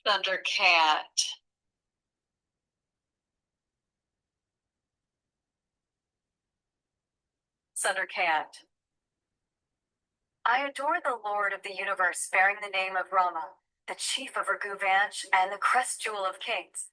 Thundercat. Thundercat. I adore the Lord of the universe bearing the name of Rama, the chief of Raghuvansh and the crest jewel of kings.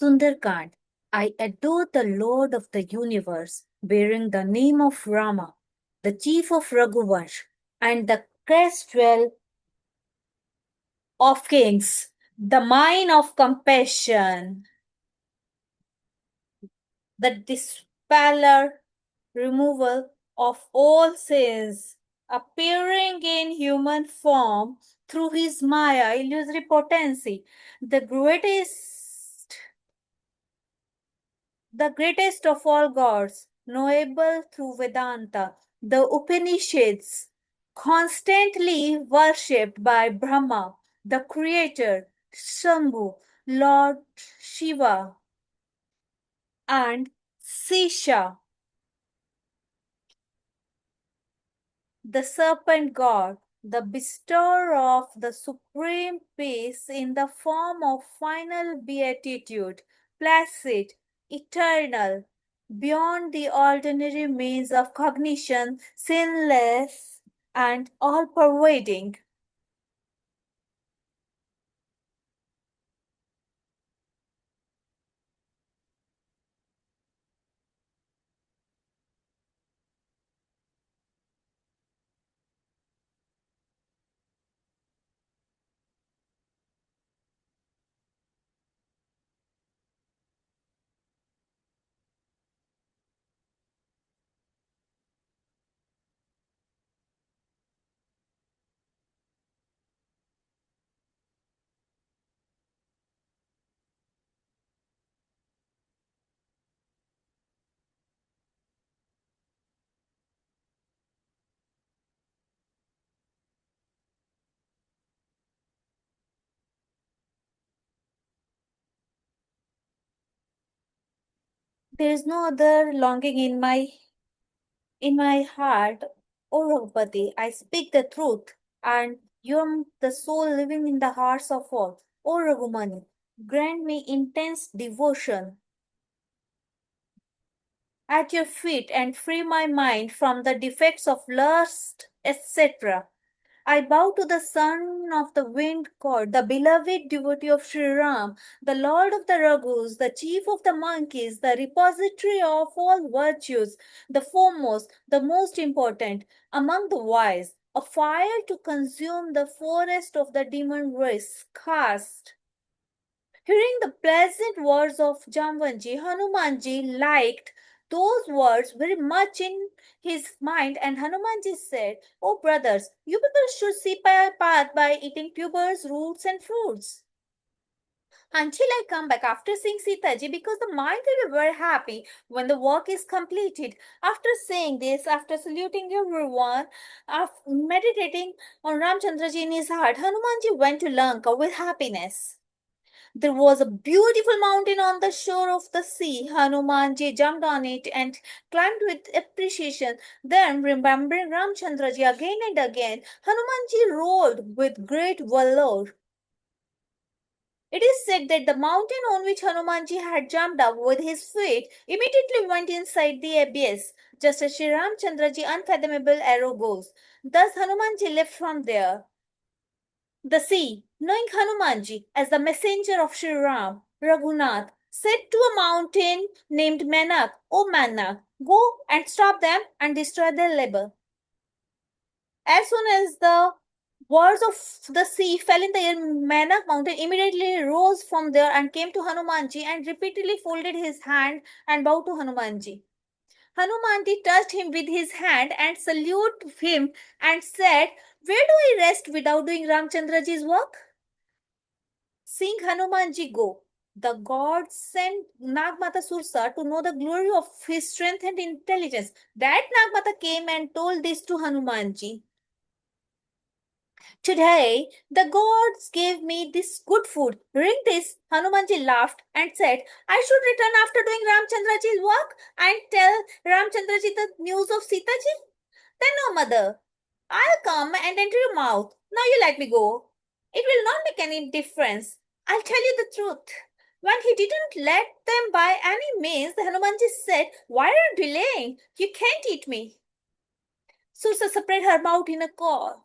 Sundarkand. I adore the Lord of the universe, bearing the name of Rama, the chief of Raghuvansh, and the crest jewel of kings, the mine of compassion, the dispeller, removal of all sins, appearing in human form through his Maya illusory potency, the greatest the greatest of all gods, knowable through Vedanta, the Upanishads, constantly worshipped by Brahma, the creator, Shambhu, Lord Shiva, and Sisha, the serpent god, the bestower of the supreme peace in the form of final beatitude, placid, eternal, beyond the ordinary means of cognition, sinless, and all pervading. There is no other longing in my heart, O Raghupati. I speak the truth, and you are the soul living in the hearts of all. O Raghumani, grant me intense devotion at your feet and free my mind from the defects of lust, etc. I bow to the son of the wind god, the beloved devotee of Sri Ram, the lord of the Raghus, the chief of the monkeys, the repository of all virtues, the foremost, the most important among the wise, a fire to consume the forest of the demon race, cast. Hearing the pleasant words of Jamvanji, Hanumanji liked those words very much in his mind, and Hanumanji said, "Oh, brothers, you people should see my path by eating tubers, roots, and fruits until I come back after seeing Sitaji, because the mind will be very happy when the work is completed." After saying this, after saluting everyone, after meditating on Ramchandraji in his heart, Hanumanji went to Lanka with happiness. There was a beautiful mountain on the shore of the sea. Hanumanji jumped on it and climbed with appreciation. Then, remembering Ramchandraji again and again, Hanumanji rode with great valor. It is said that the mountain on which Hanumanji had jumped up with his feet immediately went inside the abyss, just as Sri Ramchandraji unfathomable arrow goes. Thus Hanumanji left from there. The sea, knowing Hanumanji as the messenger of Sri Ram, Raghunath, said to a mountain named Manak, O Manak, go and stop them and destroy their labor. As soon as the words of the sea fell in the air, Manak mountain immediately rose from there and came to Hanumanji and repeatedly folded his hand and bowed to Hanumanji. Hanumanji touched him with his hand and saluted him and said, where do I rest without doing Ramchandraji's work? Seeing Hanumanji go, the gods sent Nagmata Sursa to know the glory of his strength and intelligence. That Nagmata came and told this to Hanumanji. Today, the gods gave me this good food. Hearing this, Hanumanji laughed and said, I should return after doing Ramchandraji's work and tell Ramchandraji the news of Sitaji. Then, no, mother, I'll come and enter your mouth. Now you let me go. It will not make any difference. I'll tell you the truth. When he didn't let them by any means, Hanumanji said, why are you delaying? You can't eat me. Sursa spread her mouth in a caw.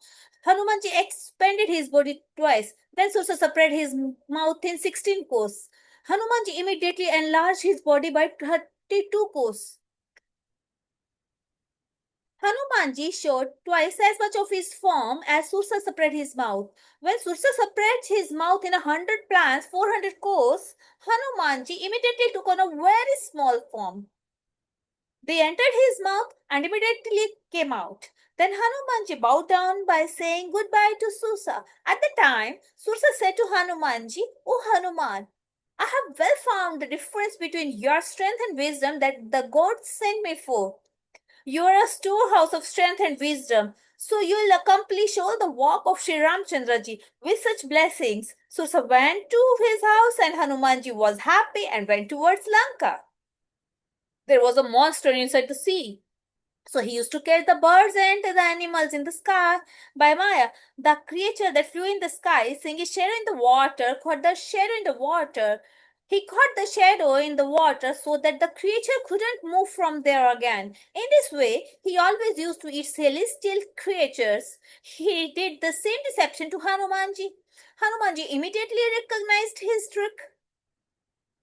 Hanumanji expanded his body twice. Then Sursa spread his mouth in 16 course. Hanumanji immediately enlarged his body by 32 course. Hanumanji showed twice as much of his form as Sursa spread his mouth. When Sursa spread his mouth in 100 plants, 400 course, Hanumanji immediately took on a very small form. They entered his mouth and immediately came out. Then Hanumanji bowed down by saying goodbye to Sursa. At the time, Sursa said to Hanumanji, O Hanuman, I have well found the difference between your strength and wisdom that the gods sent me for. You are a storehouse of strength and wisdom, so you will accomplish all the work of Sri Ramchandraji with such blessings. Sursa went to his house and Hanumanji was happy and went towards Lanka. There was a monster inside the sea. So he used to catch the birds and the animals in the sky. By Maya, the creature that flew in the sky, seeing his shadow in the water, caught the shadow in the water. He caught the shadow in the water so that the creature couldn't move from there again. In this way, he always used to eat celestial creatures. He did the same deception to Hanumanji. Hanumanji immediately recognized his trick.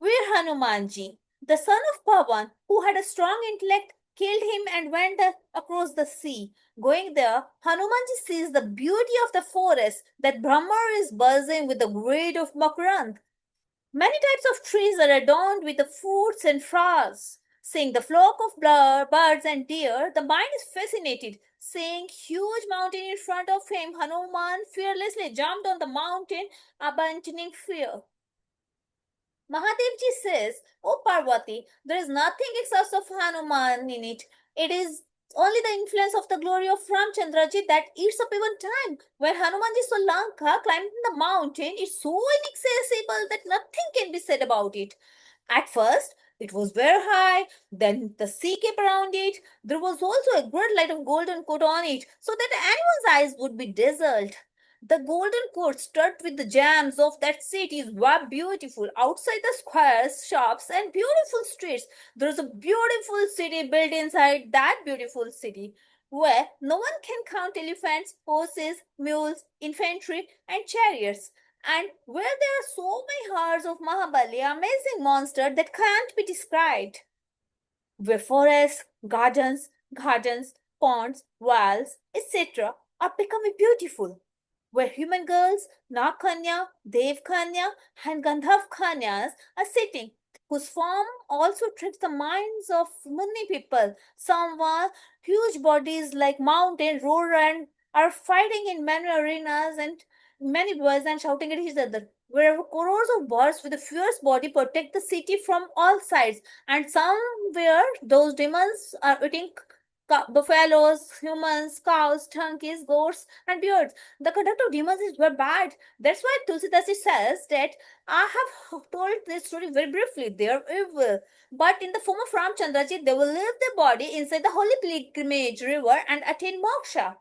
We're Hanumanji, the son of Pavan, who had a strong intellect, killed him and went across the sea. Going there, Hanumanji sees the beauty of the forest, that Brahma is buzzing with the grade of Makarand. Many types of trees are adorned with the fruits and flowers. Seeing the flock of birds and deer, the mind is fascinated. Seeing huge mountain in front of him, Hanuman fearlessly jumped on the mountain, abandoning fear. Mahadevji says, O Parvati, there is nothing excess of Hanuman in it. It is only the influence of the glory of Ramchandraji that eats up even time. When Hanumanji saw Lanka climbing the mountain, it's so inaccessible that nothing can be said about it. At first, it was very high, then the sea came around it. There was also a great light of golden coat on it, so that anyone's eyes would be dazzled. The golden court studded with the gems of that city were beautiful. Outside the squares, shops, and beautiful streets, there is a beautiful city built inside that beautiful city, where no one can count elephants, horses, mules, infantry, and chariots, and where there are so many herds of Mahabali, amazing monster that can't be described. Where forests, gardens, ponds, wells, etc. are becoming beautiful, where human girls, Nakanya, Devkanya, and Gandhav Kanyas are sitting, whose form also tricks the minds of many people. Some were huge bodies like mountain, roar, and are fighting in many arenas and many boys and shouting at each other. Wherever crores of birds with a fierce body protect the city from all sides, and somewhere those demons are eating buffaloes, humans, cows, donkeys, goats, and bears. The conduct of demons is very bad. That's why Tulsidasi says that I have told this story very briefly. They are evil. But in the form of Ramchandraji, they will leave their body inside the holy pilgrimage river and attain moksha.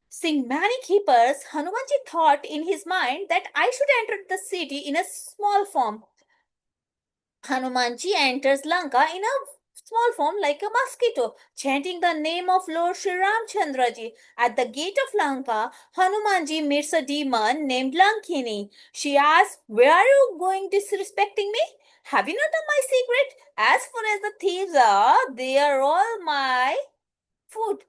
Seeing many keepers, Hanumanji thought in his mind that I should enter the city in a small form. Hanumanji enters Lanka in a small form like a mosquito, chanting the name of Lord Sri Ramchandraji. At the gate of Lanka, Hanumanji meets a demon named Lankini. She asks, "Where are you going disrespecting me? Have you not done my secret? As far as the thieves are, they are all my food."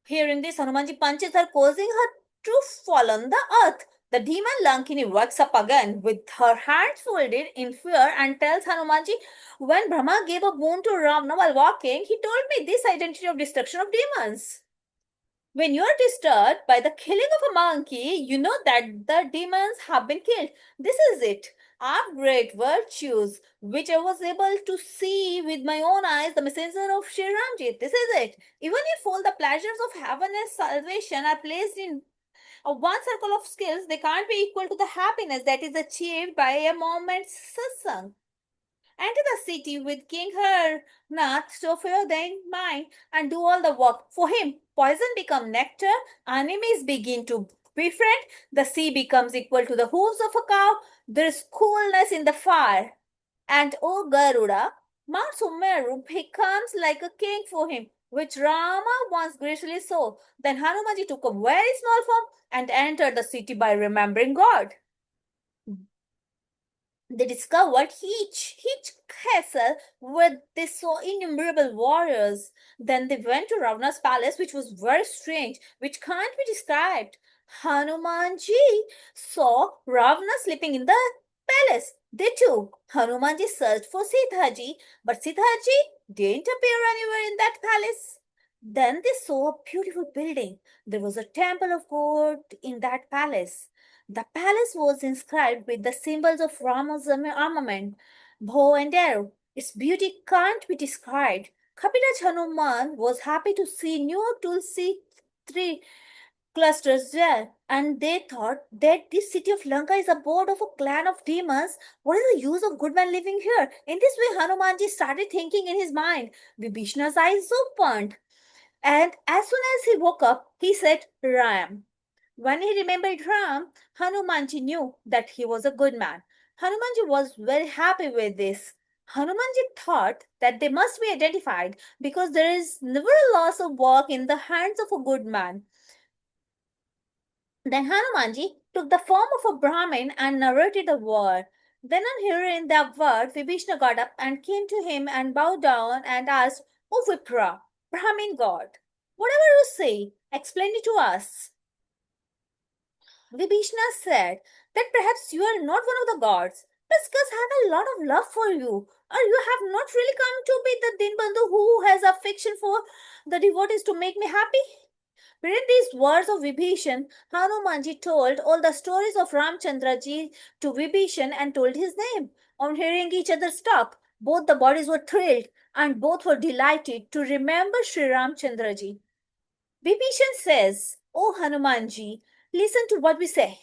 Hearing this, Hanumanji punches her, causing her to fall on the earth. The demon Lankini wakes up again with her hands folded in fear and tells Hanumanji, "When Brahma gave a boon to Ravana while walking, he told me this identity of destruction of demons. When you are disturbed by the killing of a monkey, you know that the demons have been killed. This is it. I have great virtues, which I was able to see with my own eyes, the messenger of Sri Ramji. This is it. Even if all the pleasures of heaven and salvation are placed in one circle of skills, they can't be equal to the happiness that is achieved by a moment's satsang. Enter the city with King Harnath to fill their mind and do all the work. For him, poison becomes nectar, enemies begin to befriend, the sea becomes equal to the hooves of a cow, there is coolness in the fire. And O Garuda, Mount Sumeru becomes like a king for him, which Rama once graciously saw. Then Hanumanji took a very small form and entered the city by remembering God. They discovered each castle where they saw innumerable warriors. Then they went to Ravana's palace, which was very strange, which can't be described. Hanumanji saw Ravana sleeping in the palace. They too, Hanumanji searched for Sitaji, but Sitaji didn't appear anywhere in that palace. Then they saw a beautiful building. There was a temple of God in that palace. The palace was inscribed with the symbols of Rama's armament, bow and arrow. Its beauty can't be described. Kapilaj Hanuman was happy to see new Tulsi tree clusters there, and they thought that this city of Lanka is abode of a clan of demons. What is the use of good men living here? In this way, Hanumanji started thinking in his mind. Vibhishna's eyes opened, and as soon as he woke up, he said, "Ram." When he remembered Ram, Hanumanji knew that he was a good man. Hanumanji was very happy with this. Hanumanji thought that they must be identified because there is never a loss of work in the hands of a good man. Then Hanumanji took the form of a Brahmin and narrated the word. Then on hearing the word, Vibhishna got up and came to him and bowed down and asked, "O Vipra, Brahmin god, whatever you say, explain it to us." Vibhishna said that perhaps you are not one of the gods, but because I have a lot of love for you, or you have not really come to be the Dinbandhu who has affection for the devotees to make me happy. Read these words of Vibhishan. Hanumanji told all the stories of Ramchandraji to Vibhishan and told his name. On hearing each other's talk, both the bodies were thrilled and both were delighted to remember Sri Ramchandraji. Vibhishan says, "O Hanumanji, listen to what we say.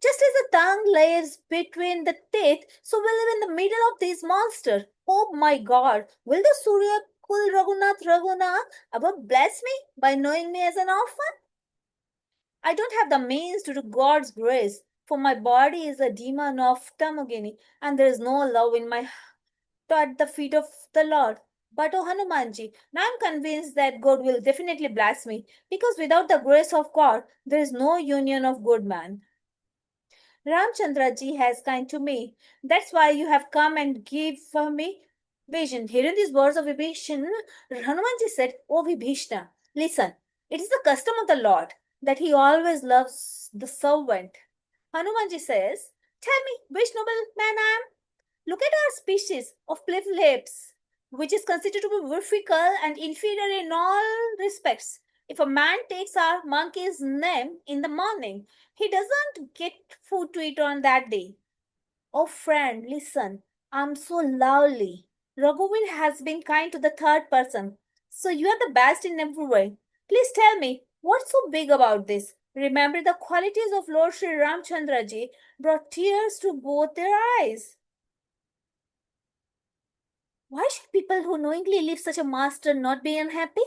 Just as the tongue lays between the teeth, so we live in the middle of these monsters. Oh my God, will the Surya Kul Raghunath ever bless me by knowing me as an orphan? I don't have the means to do God's grace, for my body is a demon of Tamagini, and there is no love in my at the feet of the Lord. But oh Hanumanji, now I'm convinced that God will definitely bless me, because without the grace of God, there is no union of good man. Ramchandra ji has kind to me. That's why you have come and give for me vision." Hearing these words of Vibhishan, Hanumanji said, "O Vibhishna, listen, it is the custom of the Lord that he always loves the servant." Hanumanji says, "Tell me, which noble man I am? Look at our species of Plivlips, which is considered to be very fickle and inferior in all respects. If a man takes our monkey's name in the morning, he doesn't get food to eat on that day. Oh, friend, listen, I'm so lovely. Raghuveer has been kind to the third person. So you are the best in every way. Please tell me, what's so big about this? Remember, the qualities of Lord Sri Ramchandraji brought tears to both their eyes. Why should people who knowingly leave such a master not be unhappy?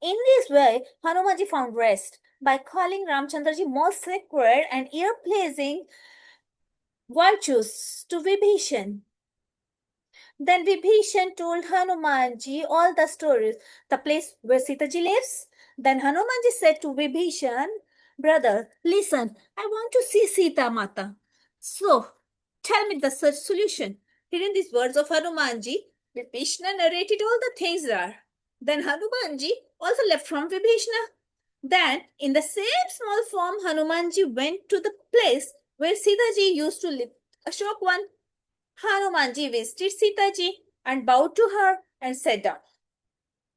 In this way, Hanumanji found rest by calling Ramchandraji most sacred and ear-pleasing virtues to Vibhishan. Then Vibhishan told Hanumanji all the stories, the place where Sitaji lives. Then Hanumanji said to Vibhishan, brother, listen, I want to see Sita Mata. So, tell me the search solution. Hearing these words of Hanumanji, Vibhishna narrated all the things there. Then Hanumanji also left from Vibhishna. Then, in the same small form, Hanumanji went to the place where Sitaji used to live. Ashokwan. Hanumanji visited Sitaji and bowed to her and sat down.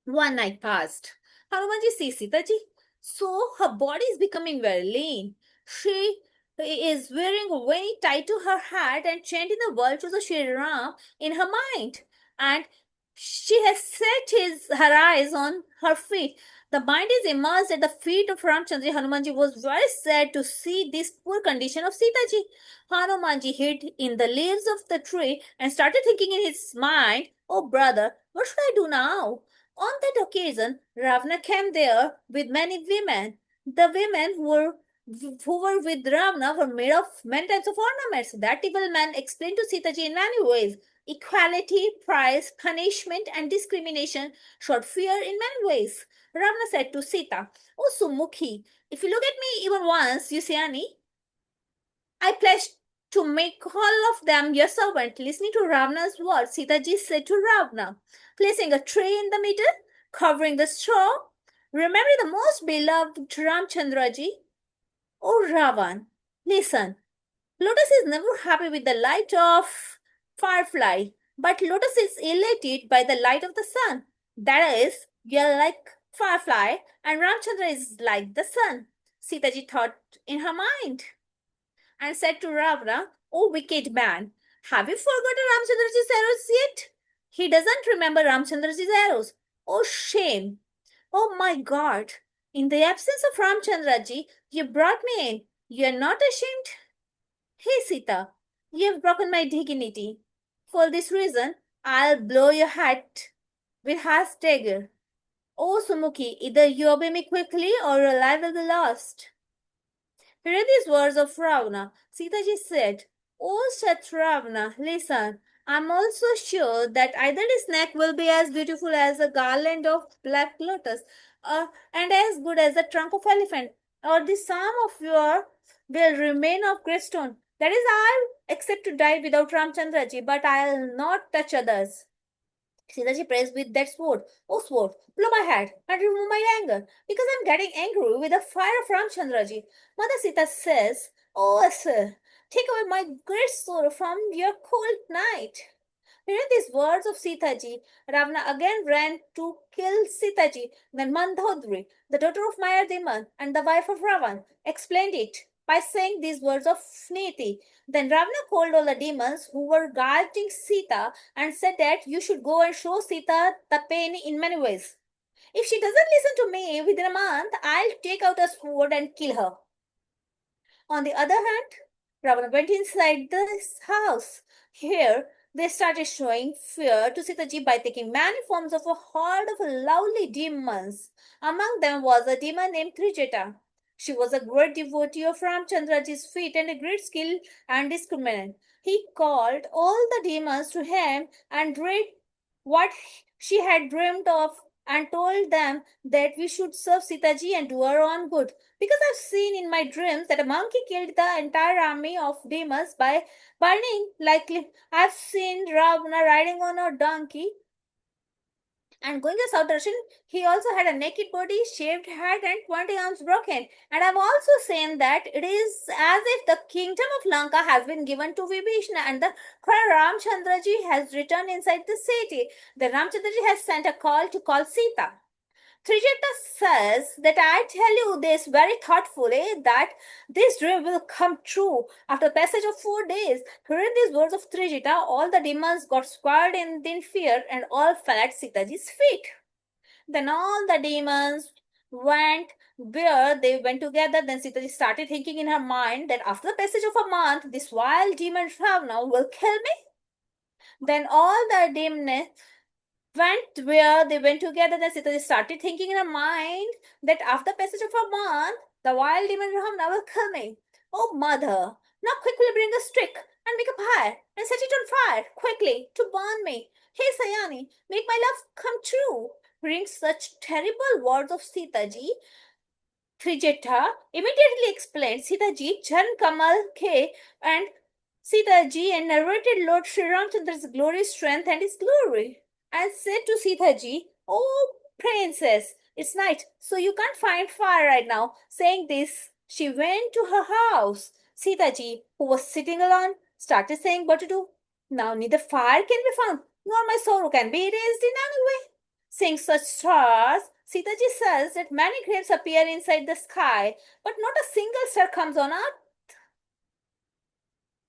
One night passed. Hanumanji sees Sitaji. So her body is becoming very lean. She is wearing a very tied to her hat and chanting the virtues of Shri Ram in her mind. And she has set her eyes on her feet. The mind is immersed at the feet of Ramchandra. Hanumanji was very sad to see this poor condition of Sitaji. Hanumanji hid in the leaves of the tree and started thinking in his mind, oh brother, what should I do now? On that occasion, Ravana came there with many women. The women who were with Ravana were made of many types of ornaments. That evil man explained to Sitaji in many ways. Equality, price, punishment, and discrimination showed fear in many ways. Ravana said to Sita, oh Sumukhi, if you look at me even once, Yusiani, I pledge to make all of them your servant. Listening to Ravana's words, Sitaji said to Ravana, placing a tray in the middle, covering the straw, remember the most beloved Ramchandraji. Oh Ravan, listen, Lotus is never happy with the light of firefly, but Lotus is elated by the light of the sun. That is, we are like firefly and Ramchandra is like the sun. Sitaji thought in her mind and said to Ravana, oh wicked man, have you forgotten Ramchandraji's arrows yet? He doesn't remember Ramchandraji's arrows. Oh shame! Oh my God! In the absence of Ramchandraji, you brought me in. You are not ashamed? Hey Sita, you have broken my dignity. For this reason, I'll blow your hat with Has dagger. Oh Sumukhi, either you obey me quickly or your life will be lost. Hearing these words of Ravana, Sitaji said, oh Ravana, listen, I'm also sure that either this neck will be as beautiful as a garland of black lotus and as good as the trunk of elephant, or the sum of your will remain of great stone. That is, I'll accept to die without Ramchandraji, but I'll not touch others. Sitaji prays with that sword. Oh sword, blow my head and remove my anger, because I'm getting angry with the fire of Ramchandraji. Mother Sita says, oh sir, take away my great sword from your cold night. Hearing these words of Sitaji, Ravana again ran to kill Sitaji. Then Mandodari, the daughter of Mayadaman and the wife of Ravan, explained it by saying these words of Niti. Then Ravana called all the demons who were guarding Sita and said that you should go and show Sita the pain in many ways. If she doesn't listen to me within a month, I'll take out a sword and kill her. On the other hand, Ravana went inside this house. Here, they started showing fear to Sitaji by taking many forms of a horde of lovely demons. Among them was a demon named Trijeta. She was a great devotee of Ramchandraji's feet and a great skill and discriminant. He called all the demons to him and read what she had dreamed of and told them that we should serve Sitaji and do our own good. Because I've seen in my dreams that a monkey killed the entire army of demons by burning likely. I've seen Ravana riding on a donkey and going to South Darshan. He also had a naked body, shaved head, and 20 arms broken. And I've also seen that it is as if the kingdom of Lanka has been given to Vibhishna and the Ramchandraji has returned inside the city. The Ramchandraji has sent a call to call Sita. Trijeta says that I tell you this very thoughtfully that this dream will come true after the passage of 4 days. Hearing these words of Trijeta, all the demons got squared in fear and all fell at Sitaji's feet. Then all the demons went where they went together. Then Sita started thinking in her mind that after the passage of a month, this wild demon Ravana will kill me. Then all the demons went where they went together. Then Sita started thinking in her mind that after passage of a month, the wild demon Ravana will kill me. Oh, mother, now quickly bring a stick and make a fire and set it on fire quickly to burn me. Hey, Sayani, make my love come true. Bring such terrible words of Sita ji. Trijeta immediately explained Sita ji, Chan Kamal K, and Sita ji and narrated Lord Sri Ramchandra's glory, strength, and his glory, and said to Sita ji, "Oh, princess, it's night, so you can't find fire right now." Saying this, she went to her house. Sita ji, who was sitting alone, started saying what to do. Now neither fire can be found, nor my sorrow can be erased in any way. Seeing such stars, Sitaji says that many graves appear inside the sky, but not a single star comes on earth.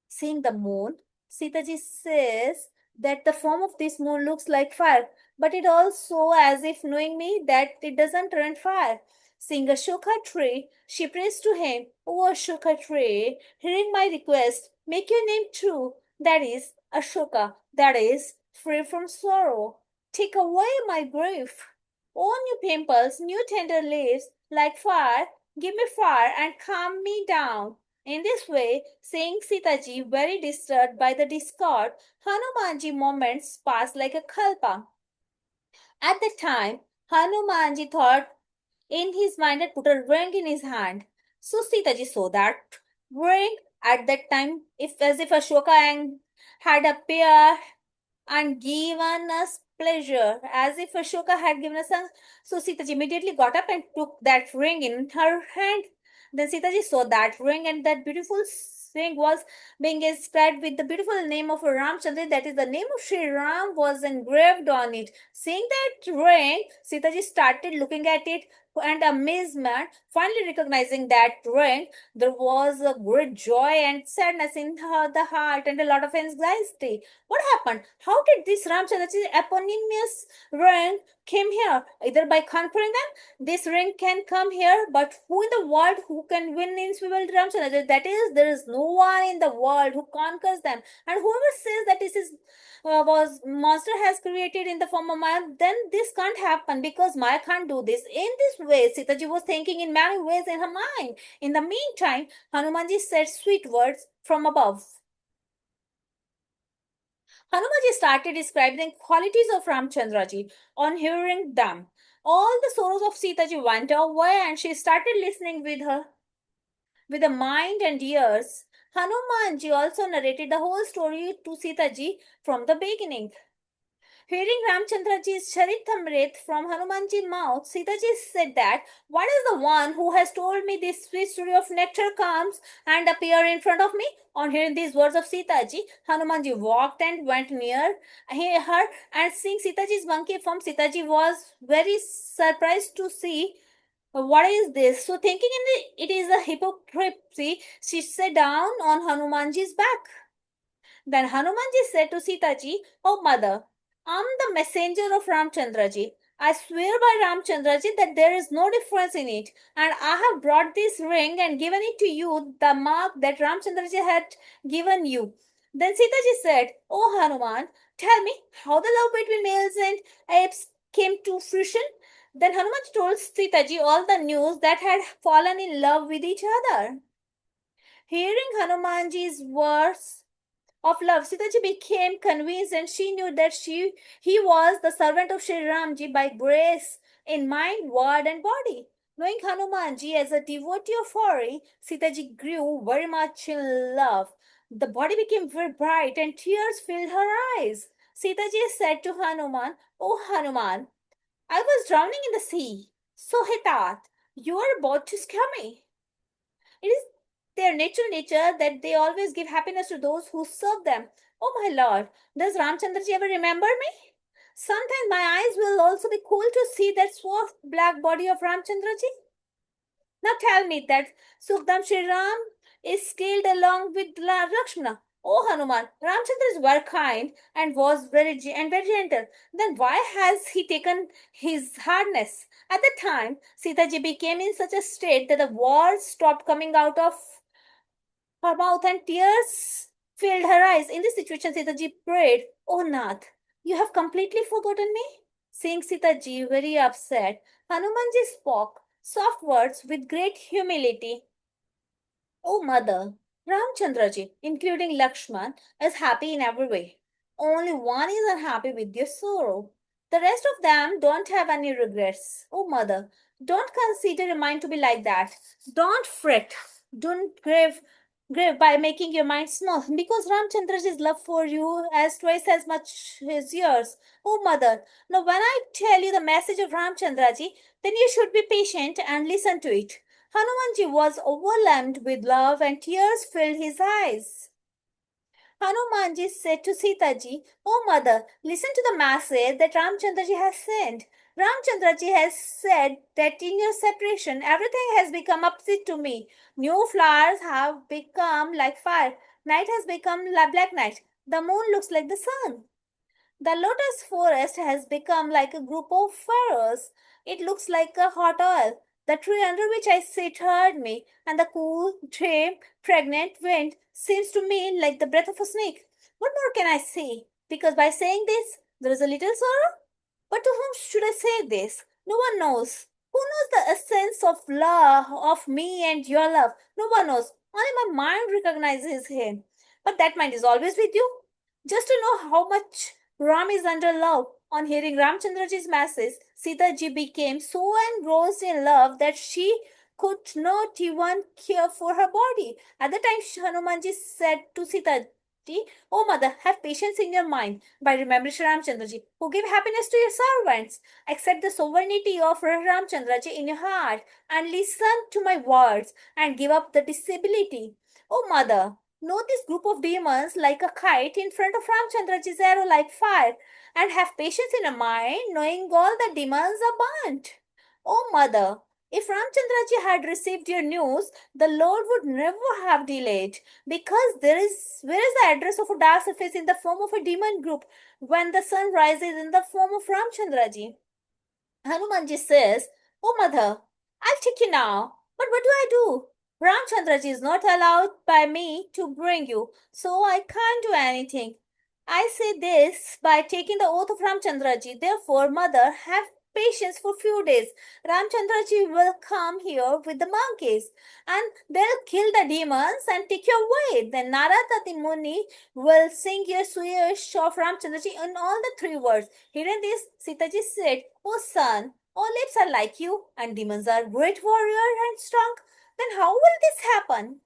Seeing the moon, Sitaji says that the form of this moon looks like fire, but it also as if knowing me that it doesn't turn fire. Seeing Ashoka tree, she prays to him, "O Ashoka tree, hearing my request, make your name true, that is Ashoka, that is free from sorrow. Take away my grief. O new pimples, new tender leaves, like fire, give me fire and calm me down." In this way, seeing Sitaji very disturbed by the discord, Hanumanji moments passed like a kalpa. At the time, Hanumanji thought in his mind and put a ring in his hand. So Sitaji saw that ring at that time, if as if Ashoka had appeared and given us pleasure, as if Ashoka had given us a. So Sitaji immediately got up and took that ring in her hand. Then Sitaji saw that ring, and that beautiful ring was being inscribed with the beautiful name of Ramchandra, that is, the name of Sri Ram was engraved on it. Seeing that ring, Sitaji started looking at it and amazement, finally recognizing that ring, there was a great joy and sadness in the heart and a lot of anxiety. What happened? How did this Ramchandra's eponymous ring came here? Either by conquering them, this ring can come here, but who in the world who can win in Swivel Ramchandra? That is, there is no one in the world who conquers them. And whoever says that this is was monster has created in the form of Maya, then this can't happen because Maya can't do this. In this way, Sitaji was thinking in many ways in her mind. In the meantime, Hanumanji said sweet words from above. Hanumanji started describing the qualities of Ramchandraji. On hearing them, all the sorrows of Sitaji went away and she started listening with a mind and ears. Hanumanji also narrated the whole story to Sitaji from the beginning. Hearing Ramchandraji's Charitamrit from Hanumanji's mouth, Sitaji said that, "What is the one who has told me this sweet story of nectar comes and appear in front of me?" On hearing these words of Sitaji, Hanumanji walked and went near her, and seeing Sitaji's monkey form, Sitaji was very surprised to see what is this. So thinking it is a hypocrisy, she sat down on Hanumanji's back. Then Hanumanji said to Sitaji, "Oh mother, I'm the messenger of Ramchandraji. I swear by Ramchandraji that there is no difference in it, and I have brought this ring and given it to you, the mark that Ramchandraji had given you." Then Sitaji said, "Oh Hanuman, tell me how the love between males and apes came to fruition." Then Hanuman told Sitaji all the news that had fallen in love with each other. Hearing Hanumanji's words of love, Sitaji became convinced and she knew that he was the servant of Sri Ramji by grace in mind, word, and body. Knowing Hanumanji as a devotee of Hori, Sitaji grew very much in love. The body became very bright and tears filled her eyes. Sitaji said to Hanuman, "Oh Hanuman, I was drowning in the sea. So he thought, you are about to scare me." It is their natural nature that they always give happiness to those who serve them. Oh my lord, does Ramchandraji ever remember me? Sometimes my eyes will also be cool to see that soft black body of Ramchandraji. Now tell me that Sukdam Shri Ram is killed along with Lakshmana. Oh Hanuman, Ramchandra is very kind and was very gentle. Then why has he taken his hardness? At the time, Sitaji became in such a state that the words stopped coming out of her mouth and tears filled her eyes. In this situation, Sitaji prayed, "Oh Nath, you have completely forgotten me?" Seeing Sitaji very upset, Hanumanji spoke soft words with great humility. Oh, mother, Ramchandraji, including Lakshman, is happy in every way. Only one is unhappy with your sorrow. The rest of them don't have any regrets. Oh, mother, don't consider your mind to be like that. Don't fret. Don't grieve by making your mind small because Ramchandraji's love for you is twice as much as yours. Oh, mother, now when I tell you the message of Ramchandraji, then you should be patient and listen to it. Hanumanji was overwhelmed with love and tears filled his eyes. Hanumanji said to Sitaji, "Oh mother, listen to the message that Ramchandraji has sent. Ramchandraji has said that in your separation everything has become opposite to me. New flowers have become like fire. Night has become like black night. The moon looks like the sun. The lotus forest has become like a group of pharaohs. It looks like a hot oil. The tree under which I sit heard me, and the cool, damp, pregnant wind seems to me like the breath of a snake. What more can I say? Because by saying this, there is a little sorrow. But to whom should I say this? No one knows. Who knows the essence of love, of me and your love? No one knows. Only my mind recognizes him. But that mind is always with you. Just to know how much Ram is under love. On hearing Ramchandraji's message, Sita ji became so engrossed in love that she could not even care for her body. At the time, Hanumanji said to Sita ji, "Oh mother, have patience in your mind by remembering Shri Ramchandraji, who gave happiness to your servants. Accept the sovereignty of Ramchandraji in your heart and listen to my words and give up the disability. Oh mother, know this group of demons like a kite in front of Ramchandraji's arrow like fire, and have patience in your mind, knowing all the demons are burnt. Oh mother, if Ramchandraji had received your news, the Lord would never have delayed, because where is the address of a dark surface in the form of a demon group when the sun rises in the form of Ramchandraji?" Hanumanji says, "Oh mother, I'll take you now. But what do I do? Ramchandraji is not allowed by me to bring you, so I can't do anything. I say this by taking the oath of Ramchandraji. Therefore, mother, have patience for few days. Ramchandraji will come here with the monkeys, and they'll kill the demons and take you away. Then Narada the Muni will sing your Suyash of Ramchandraji in all the three words." Hearing this, Sitaji said, "Oh son, all apes are like you, and demons are great warrior and strong. Then how will this happen?"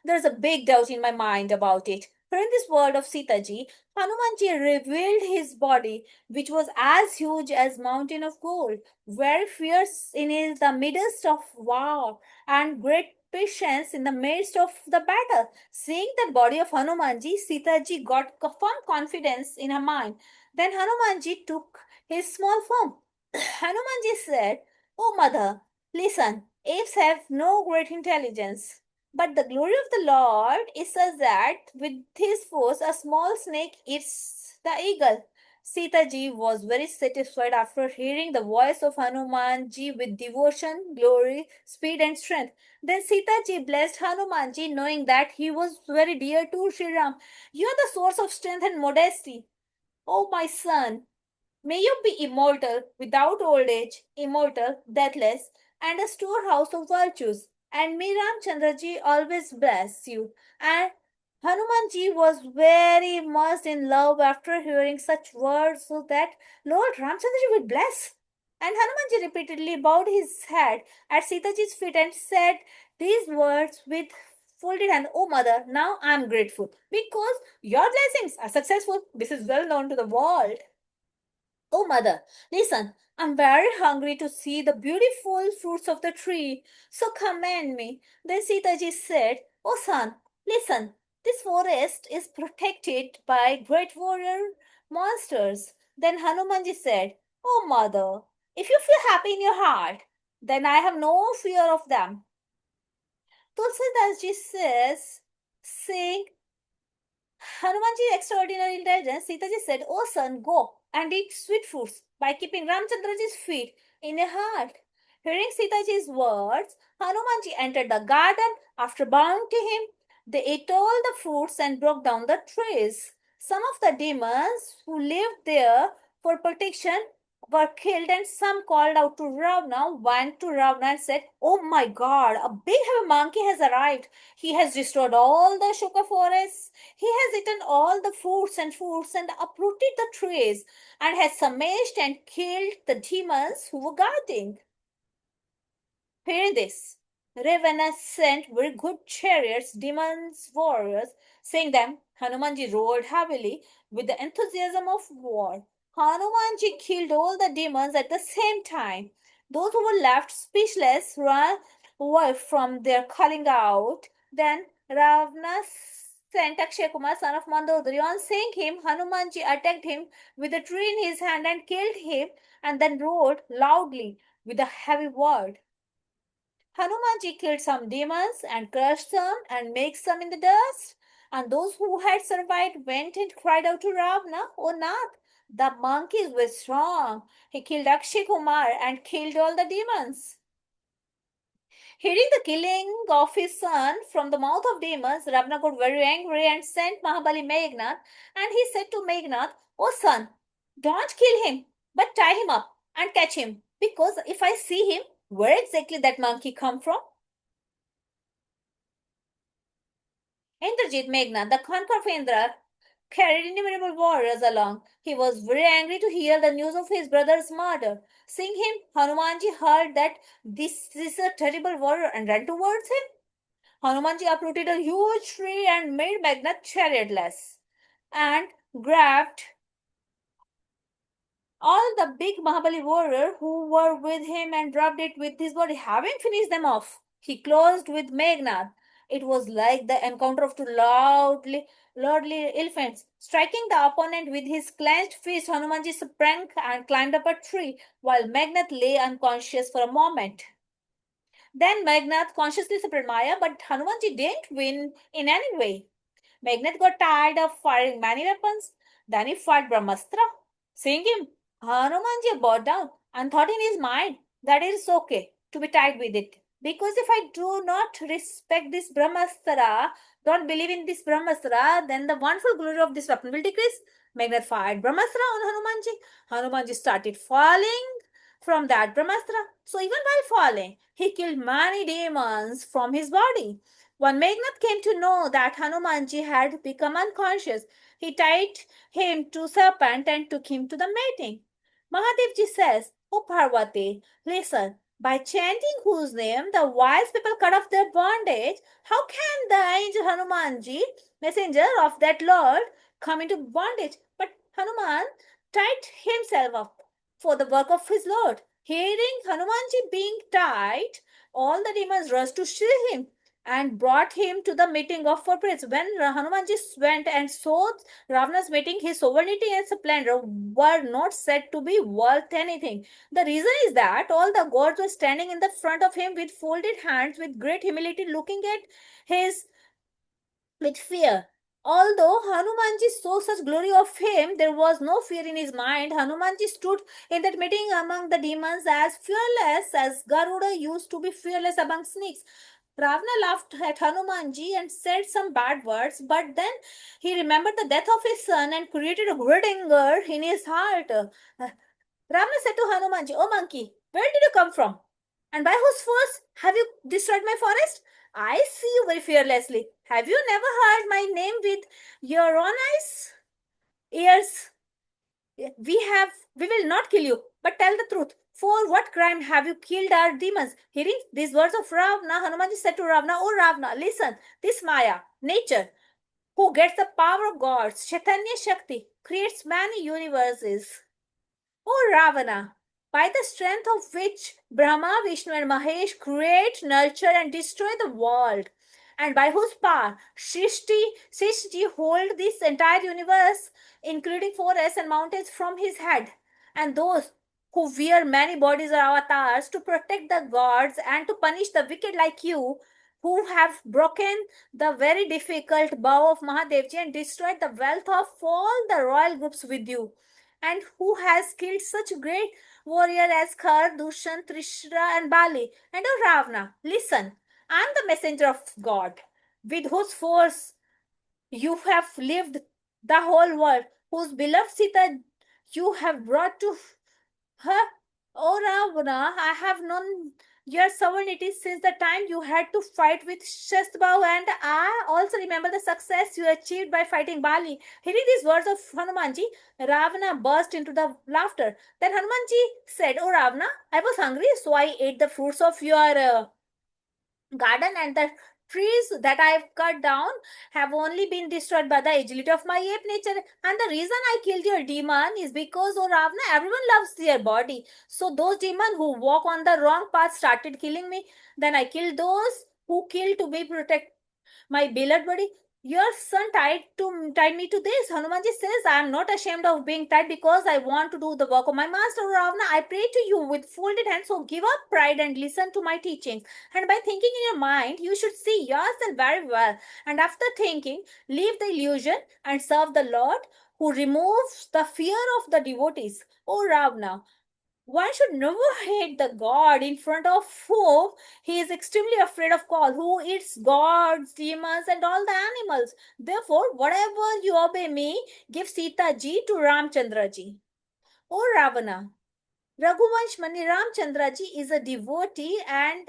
There's a big doubt in my mind about it. For in this world of Sitaji, Hanumanji revealed his body, which was as huge as mountain of gold, very fierce in the midst of war, and great patience in the midst of the battle. Seeing that body of Hanumanji, Sitaji got firm confidence in her mind. Then Hanumanji took his small form. Hanumanji said, "Oh mother, listen, apes have no great intelligence. But the glory of the Lord is such that with his force a small snake eats the eagle." Sita ji was very satisfied after hearing the voice of Hanuman ji with devotion, glory, speed, and strength. Then Sita ji blessed Hanuman ji, knowing that he was very dear to Sri Ram. "You are the source of strength and modesty, O my son. May you be immortal without old age, immortal, deathless, and a storehouse of virtues. And may Ramchandraji always bless you." And Hanumanji was very much in love after hearing such words, so that Lord Ramchandraji would bless. And Hanumanji repeatedly bowed his head at Sitaji's feet and said these words with folded hand, "Oh mother, now I am grateful because your blessings are successful. This is well known to the world. Oh, mother, listen, I'm very hungry to see the beautiful fruits of the tree, so command me." Then Sitaji said, "Oh, son, listen, this forest is protected by great warrior monsters." Then Hanumanji said, "Oh, mother, if you feel happy in your heart, then I have no fear of them." Tulsidas ji says, "Sing Hanumanji's extraordinary intelligence, Sitaji said, "Oh son, go and eat sweet fruits by keeping Ramchandraji's feet in a heart." Hearing Sitaji's words, Hanumanji entered the garden. After bowing to him, they ate all the fruits and broke down the trees. Some of the demons who lived there for protection were killed, and some called out to Ravana, went to Ravana and said, "Oh my God, a big heavy monkey has arrived. He has destroyed all the Ashoka forests. He has eaten all the fruits and uprooted the trees and has smashed and killed the demons who were guarding." Hearing this, Ravana sent very good chariots, demons, warriors, seeing them, Hanumanji rode heavily with the enthusiasm of war. Hanumanji killed all the demons at the same time. Those who were left speechless ran away from their calling out. Then Ravana sent Akshay Kumar, son of Mandodari. On seeing him, Hanumanji attacked him with a tree in his hand and killed him, and then roared loudly with a heavy word. Hanumanji killed some demons and crushed some and made some in the dust. And those who had survived went and cried out to Ravana, "O Nath, the monkeys were strong. He killed Akshay Kumar and killed all the demons." Hearing the killing of his son from the mouth of demons, Ravana got very angry and sent Mahabali Meghnad. And he said to Meghnad, "O son, don't kill him, but tie him up and catch him, because if I see him, where exactly that monkey come from?" Indrajit Meghna, the conqueror of Indra, carried innumerable warriors along. He was very angry to hear the news of his brother's murder. Seeing him, Hanumanji heard that this is a terrible warrior and ran towards him. Hanumanji uprooted a huge tree and made Meghna chariotless and grabbed all the big Mahabali warrior who were with him and rubbed it with his body. Having finished them off, he closed with Meghnad. It was like the encounter of two lordly elephants. Striking the opponent with his clenched fist, Hanumanji sprang and climbed up a tree while Meghnad lay unconscious for a moment. Then Meghnad consciously separated Maya, but Hanumanji didn't win in any way. Meghnad got tired of firing many weapons. Then he fired Brahmastra. Seeing him, Hanumanji bowed down and thought in his mind that it is okay to be tied with it. Because if I do not respect this Brahmastra, don't believe in this Brahmastra, then the wonderful glory of this weapon will decrease. Meghnad fired Brahmastra on Hanumanji. Hanumanji started falling from that Brahmastra. So even while falling, he killed many demons from his body. When Meghnad came to know that Hanumanji had become unconscious, he tied him to serpent and took him to the mating. Mahadevji says, "O Parvati, listen, by chanting whose name the wise people cut off their bondage, how can the angel Hanumanji, messenger of that Lord, come into bondage?" But Hanuman tied himself up for the work of his Lord. Hearing Hanumanji being tied, all the demons rushed to shield him and brought him to the meeting of four priests. When Hanumanji went and saw Ravana's meeting, his sovereignty and splendor were not said to be worth anything. The reason is that all the gods were standing in the front of him with folded hands, with great humility, looking at his with fear. Although Hanumanji saw such glory of him, there was no fear in his mind. Hanumanji stood in that meeting among the demons as fearless as Garuda used to be fearless among snakes. Ravana laughed at Hanumanji and said some bad words, but then he remembered the death of his son and created a great anger in his heart. Ravana said to Hanumanji, "O monkey, where did you come from? And by whose force have you destroyed my forest? I see you very fearlessly. Have you never heard my name with your own eyes? Ears? We will not kill you, but tell the truth. For what crime have you killed our demons?" Hearing these words of Ravana, Hanumanji said to Ravana, "O Ravana, listen, this Maya, nature, who gets the power of gods, Chaitanya Shakti, creates many universes. O Ravana, by the strength of which Brahma, Vishnu, and Mahesh create, nurture, and destroy the world, and by whose power Srishti hold this entire universe, including forests and mountains, from his head, and those who wear many bodies or avatars to protect the gods and to punish the wicked like you, who have broken the very difficult bow of Mahadevji and destroyed the wealth of all the royal groups with you, and who has killed such great warrior as Khar, Dushan, Trishra, and Bali, and O Ravana, listen, I am the messenger of God, with whose force you have lived the whole world, whose beloved Sita you have brought to her. O Ravana, I have known your sovereignty since the time you had to fight with Shastbhu, and I also remember the success you achieved by fighting Bali. Hearing these words of Hanumanji, Ravana burst into the laughter. Then Hanumanji said, O Ravana, I was hungry, so I ate the fruits of your garden, and the trees that I have cut down have only been destroyed by the agility of my ape nature. And the reason I killed your demon is because, oh Ravana, everyone loves their body. So those demons who walk on the wrong path started killing me. Then I killed those who killed to be protect my beloved body. Your son tied me to this. Hanumanji says, I am not ashamed of being tied because I want to do the work of my master Ravana. I pray to you with folded hands, so give up pride and listen to my teachings. And by thinking in your mind, you should see yourself very well. And after thinking, leave the illusion and serve the Lord who removes the fear of the devotees. O Ravana, one should never hate the god in front of whom he is extremely afraid of God, who eats gods, demons, and all the animals. Therefore, whatever you obey me, give Sita ji to Ramchandra ji. O Ravana, Raghuvansh Mani Ramchandra ji is a devotee and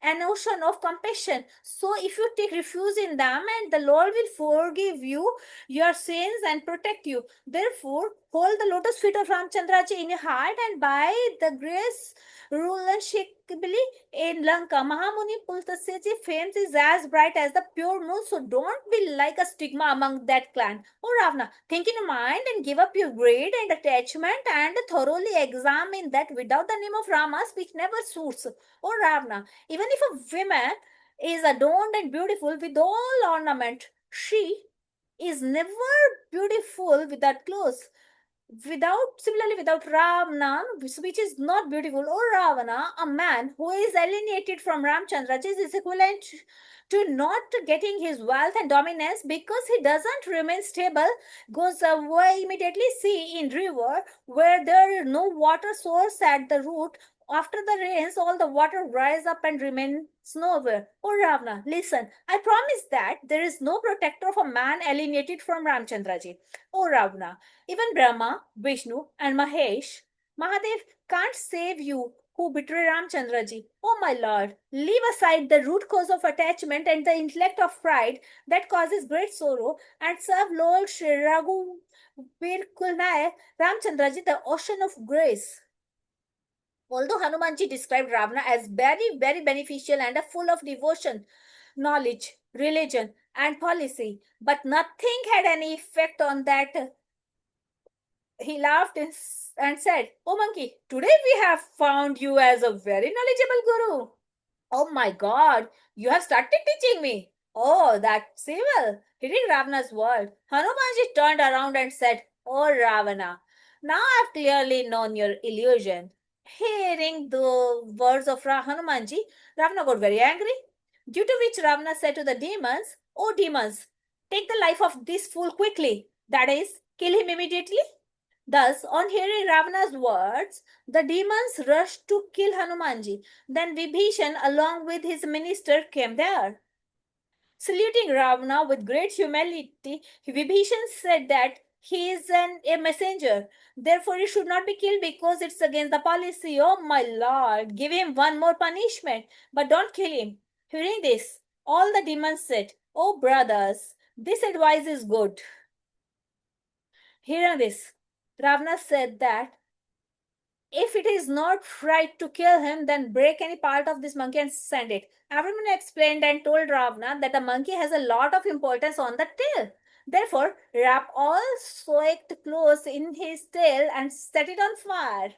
an ocean of compassion. So, if you take refuge in them, and the Lord will forgive you your sins and protect you. Therefore, hold the lotus feet of Ramchandra ji in your heart, and by the grace, rule unshakably in Lanka. Mahamuni Pultaseji fame is as bright as the pure moon, so don't be like a stigma among that clan. Oh Ravana, think in your mind and give up your greed and attachment and thoroughly examine that without the name of Ramas, which never suits. Oh Ravana, even if a woman is adorned and beautiful with all ornament, she is never beautiful without clothes. Without Ravana, which is not beautiful, or Ravana, a man who is alienated from Ramchandra is equivalent to not getting his wealth and dominance because he doesn't remain stable, goes away immediately. See in river where there is no water source at the root. After the rains, all the water dries up and remains nowhere. Oh Ravana, listen, I promise that there is no protector of a man alienated from Ramchandraji. Oh Ravana, even Brahma, Vishnu, and Mahadev can't save you who betray Ramchandraji. Oh my lord, leave aside the root cause of attachment and the intellect of pride that causes great sorrow and serve Lord Sri Raghuvir Kulnayak Ramchandraji, the ocean of grace. Although Hanumanji described Ravana as very, very beneficial and full of devotion, knowledge, religion, and policy, but nothing had any effect on that. He laughed and said, Oh monkey, today we have found you as a very knowledgeable guru. Oh my god, you have started teaching me. Oh, that's evil. Hitting Ravana's word, Hanumanji turned around and said, Oh Ravana, now I've clearly known your illusion. Hearing the words of Hanumanji, Ravana got very angry. Due to which Ravana said to the demons, Oh demons, take the life of this fool quickly. That is, kill him immediately. Thus, on hearing Ravana's words, the demons rushed to kill Hanumanji. Then Vibhishan, along with his minister, came there. Saluting Ravana with great humility, Vibhishan said that he is a messenger. Therefore, he should not be killed because it's against the policy. Oh, my lord, give him one more punishment, but don't kill him. Hearing this, all the demons said, Oh, brothers, this advice is good. Hearing this, Ravana said that if it is not right to kill him, then break any part of this monkey and send it. Everyone explained and told Ravana that the monkey has a lot of importance on the tail. Therefore, wrap all soaked clothes in his tail and set it on fire.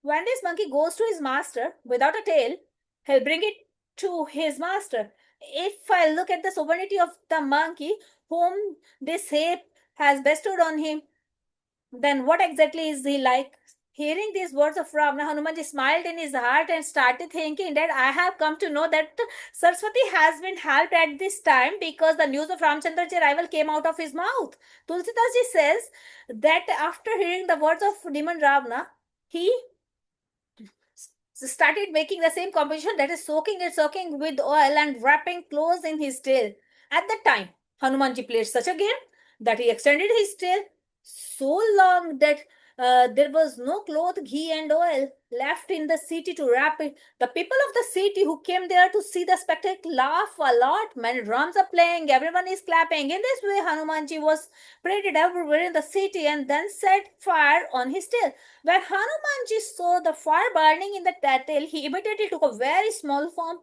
When this monkey goes to his master without a tail, he'll bring it to his master. If I look at the sovereignty of the monkey, whom this ape has bestowed on him, then what exactly is he like? Hearing these words of Ravana, Hanumanji smiled in his heart and started thinking that I have come to know that Saraswati has been helped at this time because the news of Ramchandra's arrival came out of his mouth. Tulsidas ji says that after hearing the words of demon Ravana, he started making the same composition, that is soaking with oil and wrapping close in his tail. At that time, Hanumanji played such a game that he extended his tail so long that there was no cloth, ghee, and oil left in the city to wrap it. The people of the city who came there to see the spectacle laugh a lot. Many drums are playing, everyone is clapping. In this way, Hanumanji was paraded everywhere in the city and then set fire on his tail. When Hanumanji saw the fire burning in the tail, he immediately took a very small form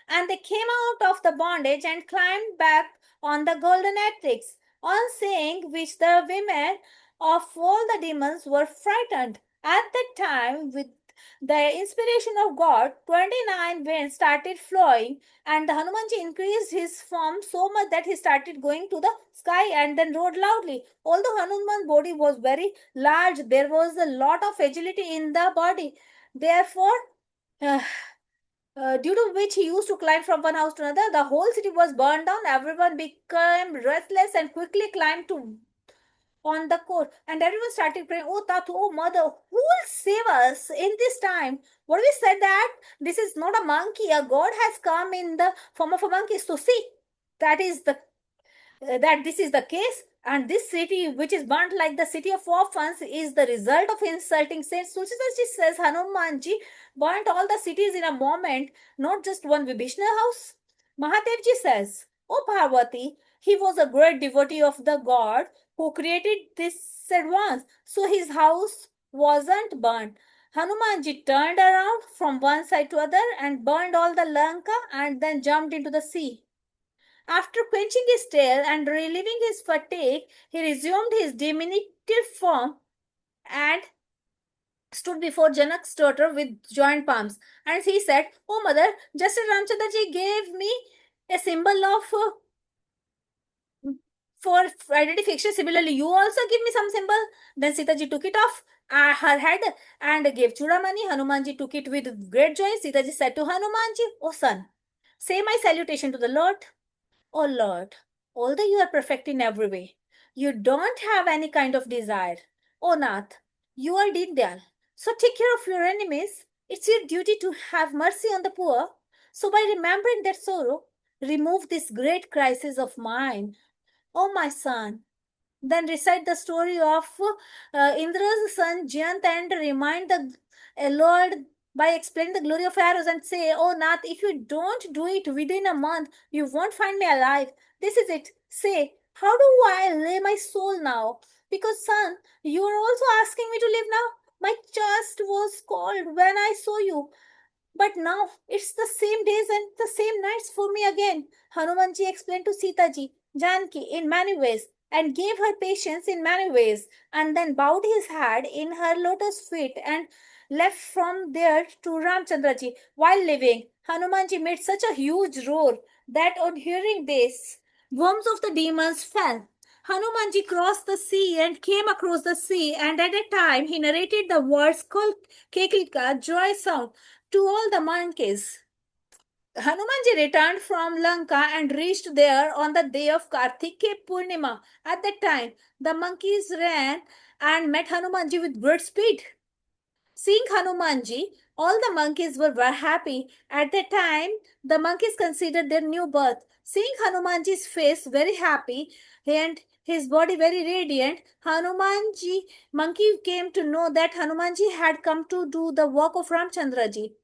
and they came out of the bondage and climbed back on the golden ethics. On seeing which, the women of all the demons were frightened. At that time, with the inspiration of God, 29 winds started flowing, and the Hanumanji increased his form so much that he started going to the sky and then roared loudly. Although Hanuman's body was very large, there was a lot of agility in the body. Therefore, uh, due to which he used to climb from one house to another. The whole city was burned down. Everyone became restless and quickly climbed to on the court. And everyone started praying, "Oh Tatu, oh mother, who will save us in this time?" What we said that this is not a monkey. A god has come in the form of a monkey. So see, that is the that this is the case, and this city which is burnt like the city of orphans is the result of insulting saints. Tulsidas ji says Hanumanji burnt all the cities in a moment, not just one Vibhishna house. Mahadev ji says, "O Parvati, he was a great devotee of the god who created this advance, so his house wasn't burnt." Hanumanji turned around from one side to other and burned all the Lanka and then jumped into the sea. After quenching his tail and relieving his fatigue, he resumed his diminutive form and stood before Janak's daughter with joined palms. And he said, "Oh mother, just as Ramchandra ji gave me a symbol of for identification, similarly you also give me some symbol." Then Sita ji took it off her head and gave Chudamani. Hanumanji took it with great joy. Sita ji said to Hanumanji, "O son, say my salutation to the Lord." "Oh Lord, although you are perfect in every way, you don't have any kind of desire. Oh Nath, you are Dindal. So take care of your enemies. It's your duty to have mercy on the poor. So by remembering their sorrow, remove this great crisis of mine. Oh my son, then recite the story of Indra's son Jayant and remind the Lord by explaining the glory of arrows and say, "Oh Nath, if you don't do it within a month, you won't find me alive. This is it. Say, how do I lay my soul now? Because, son, you are also asking me to live now. My chest was cold when I saw you. But now it's the same days and the same nights for me again." Hanumanji explained to Sita ji, Janki in many ways and gave her patience in many ways, and then bowed his head in her lotus feet and left from there to Ramchandra ji. While living, Hanumanji made such a huge roar that on hearing this, worms of the demons fell. Hanumanji crossed the sea and came across the sea, and at a time he narrated the words called Kekilka, joy sound, to all the monkeys. Hanumanji returned from Lanka and reached there on the day of Kartike Purnima. At that time, the monkeys ran and met Hanumanji with great speed. Seeing Hanumanji, all the monkeys were very happy. At that time, the monkeys considered their new birth. Seeing Hanumanji's face very happy and his body very radiant, Hanumanji monkey came to know that Hanumanji had come to do the work of Ramchandraji.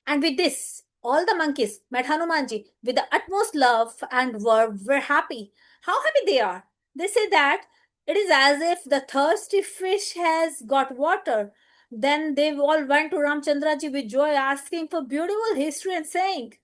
And with this, all the monkeys met Hanumanji with the utmost love and were very happy. How happy they are! They say that it is as if the thirsty fish has got water. Then they all went to Ramchandraji with joy, asking for beautiful history and saying,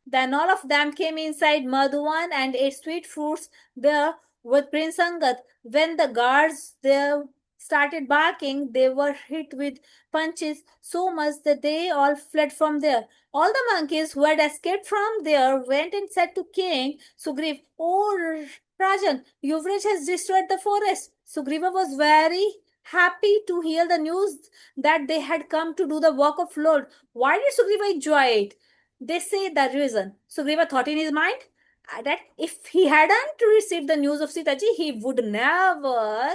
then all of them came inside Madhuvan and ate sweet fruits there with Prince Angat. When the guards there started barking, they were hit with punches so much that they all fled from there. All the monkeys who had escaped from there went and said to King Sugriv, "Oh Rajan, Yuvraj has destroyed the forest. Sugriva was very happy to hear the news that they had come to do the work of Lord. Why did Sugriva enjoy it? They say the reason. Sugriva thought in his mind that if he hadn't received the news of Sitaji, he would never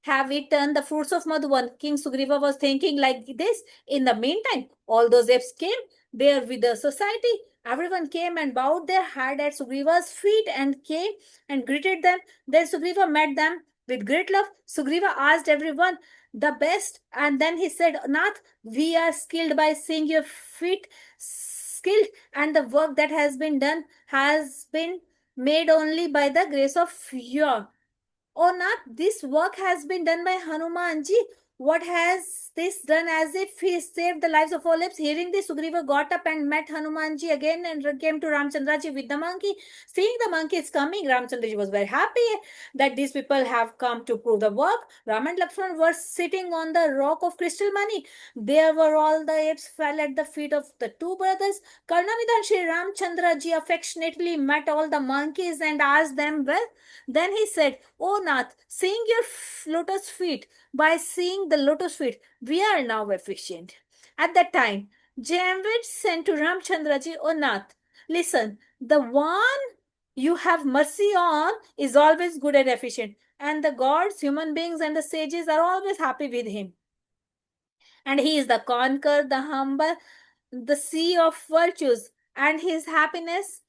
have eaten the fruits of Madhuban. King Sugriva was thinking like this. In the meantime, all those apes came there with the society. Everyone came and bowed their head at Sugriva's feet and came and greeted them. Then Sugriva met them with great love. Sugriva asked everyone the best, and then he said, Nath, we are skilled by seeing your feet skilled, and the work that has been done has been made only by the grace of your. Oh, not this work has been done by Hanumanji. What has this done? As if he saved the lives of all apes. Hearing this, Sugriva got up and met Hanumanji again and came to Ramchandraji with the monkey. Seeing the monkey is coming, Ramchandraji was very happy that these people have come to prove the work. Ram and Lakshman were sitting on the rock of crystal money. There were all the apes fell at the feet of the two brothers. Karnamida and Sri Ramchandraji affectionately met all the monkeys and asked them, well, then he said, O Nath, seeing your lotus feet, by seeing the lotus feet, we are now efficient. At that time, Jamvid sent to Ramchandraji, O Nath, listen, the one you have mercy on is always good and efficient, and the gods, human beings, and the sages are always happy with him. And he is the conqueror, the humble, the sea of virtues, and his happiness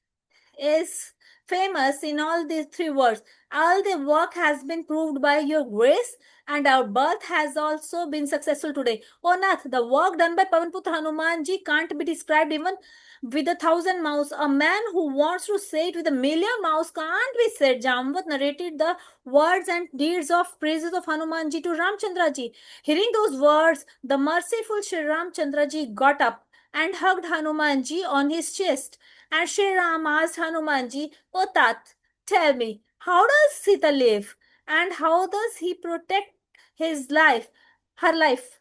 is famous in all these three words. All the work has been proved by your grace, and our birth has also been successful today. Oh Nath, the work done by Pavanputra Hanumanji can't be described even with 1,000 mouths. A man who wants to say it with 1,000,000 mouths can't be said. Jamvat narrated the words and deeds of praises of Hanumanji to Ramchandraji. Hearing those words, the merciful Sri Ramchandraji got up and hugged Hanumanji on his chest. And Sri Ram asked Hanumanji, O Tat, tell me, how does Sita live? And how does he protect his life, her life?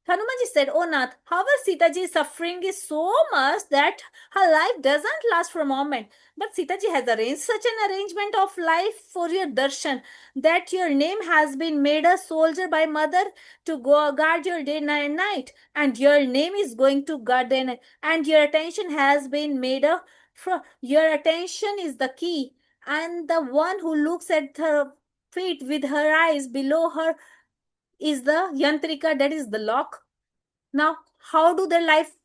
Hanumanji said, Oh Nath, however, Sitaji's suffering is so much that her life doesn't last for a moment. But Sitaji has arranged such an arrangement of life for your darshan that your name has been made a soldier by mother to go guard your day and night. And your name is going to guard day and night. And your attention has been made a your attention is the key, and the one who looks at her feet with her eyes below her is the yantrika, that is the lock. Now, how do their life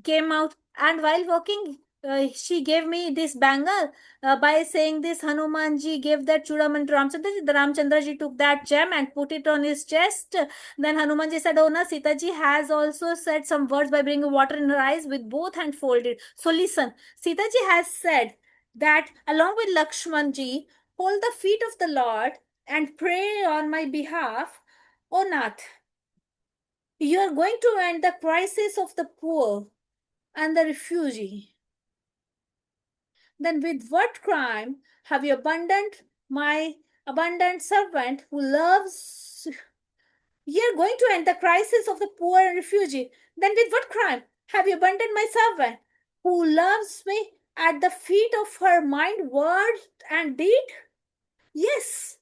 came out? And while walking, she gave me this bangle by saying this. Hanumanji gave that chudaman to Ramchandraji. The Ramchandraji took that gem and put it on his chest. Then Hanumanji said, Oh, na, Sitaji has also said some words by bringing water in her eyes with both hands folded. So listen, Sitaji has said that along with Lakshmanji, hold the feet of the Lord and pray on my behalf. O Nath, you are going to end the crisis of the poor and the refugee. Then with what crime have you abandoned my abundant servant who loves? You're going to end the crisis of the poor and refugee. Then with what crime have you abandoned my servant who loves me at the feet of her mind, word, and deed? Yes,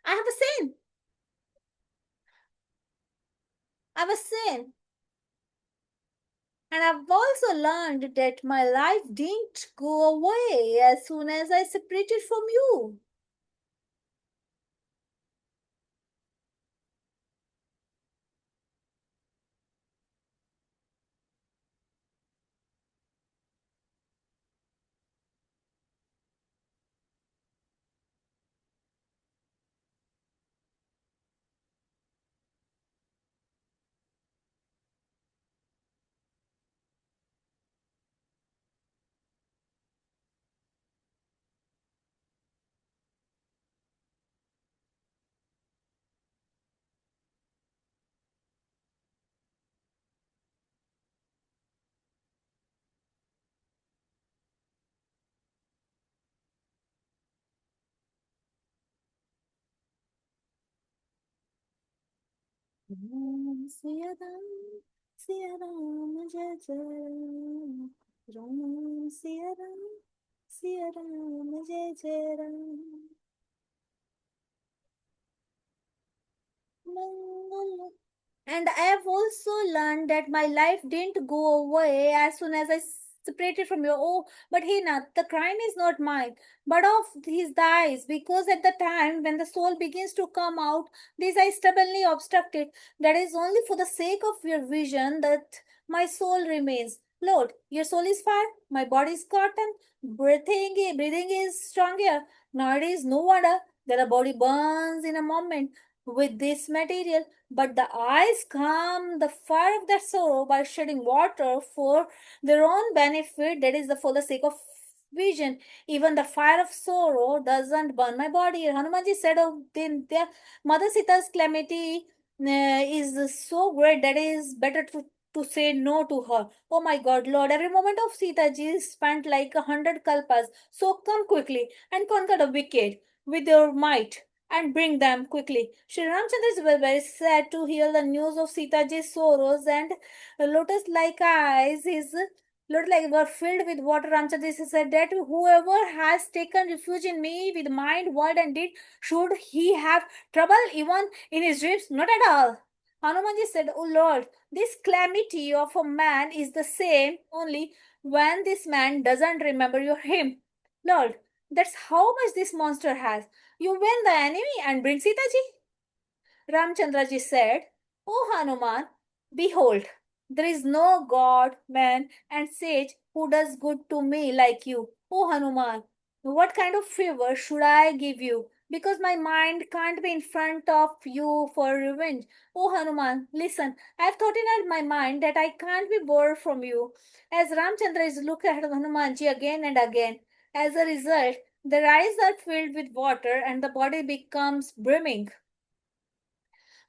I have a sin. I have a sin. And I've also learned that my life didn't go away as soon as I separated from you. Siya Ram, Siya Ram, Jai Jai Ram, Ram Siya Ram, Siya Ram, Jai Jai Ram. Mangala. And I have also learned that my life didn't go away as soon as I separated from you. Oh, but Hina, the crime is not mine, but of his eyes, because at the time when the soul begins to come out, these eyes stubbornly obstructed. That is only for the sake of your vision that my soul remains. Lord, your soul is fire, my body is cotton, breathing is stronger. Nowadays, no wonder that the body burns in a moment with this material, but the eyes calm the fire of their sorrow by shedding water for their own benefit, that is for the sake of vision. Even the fire of sorrow doesn't burn my body. Hanumanji said of their Mother Sita's calamity is so great that it is better to say no to her. Oh my God, Lord, every moment of Sita ji is spent like 100 kalpas. So come quickly and conquer the wicked with your might and bring them quickly. Sri Ramchandra was very sad to hear the news of Sita ji's sorrows, and lotus-like eyes, his lotus like were filled with water. Ramchandra said that whoever has taken refuge in me with mind, word, and deed, should he have trouble even in his dreams? Not at all. Hanumanji said, "O Lord, this calamity of a man is the same only when this man doesn't remember your hymn. Lord, that's how much this monster has. You win the enemy and bring Sita ji." Ramchandraji said, "O Hanuman, behold, there is no god, man, and sage who does good to me like you. O Hanuman, what kind of favor should I give you? Because my mind can't be in front of you for revenge. O Hanuman, listen, I have thought in my mind that I can't be bored from you." As Ramchandra is looked at Hanumanji again and again, as a result, their eyes are filled with water and the body becomes brimming.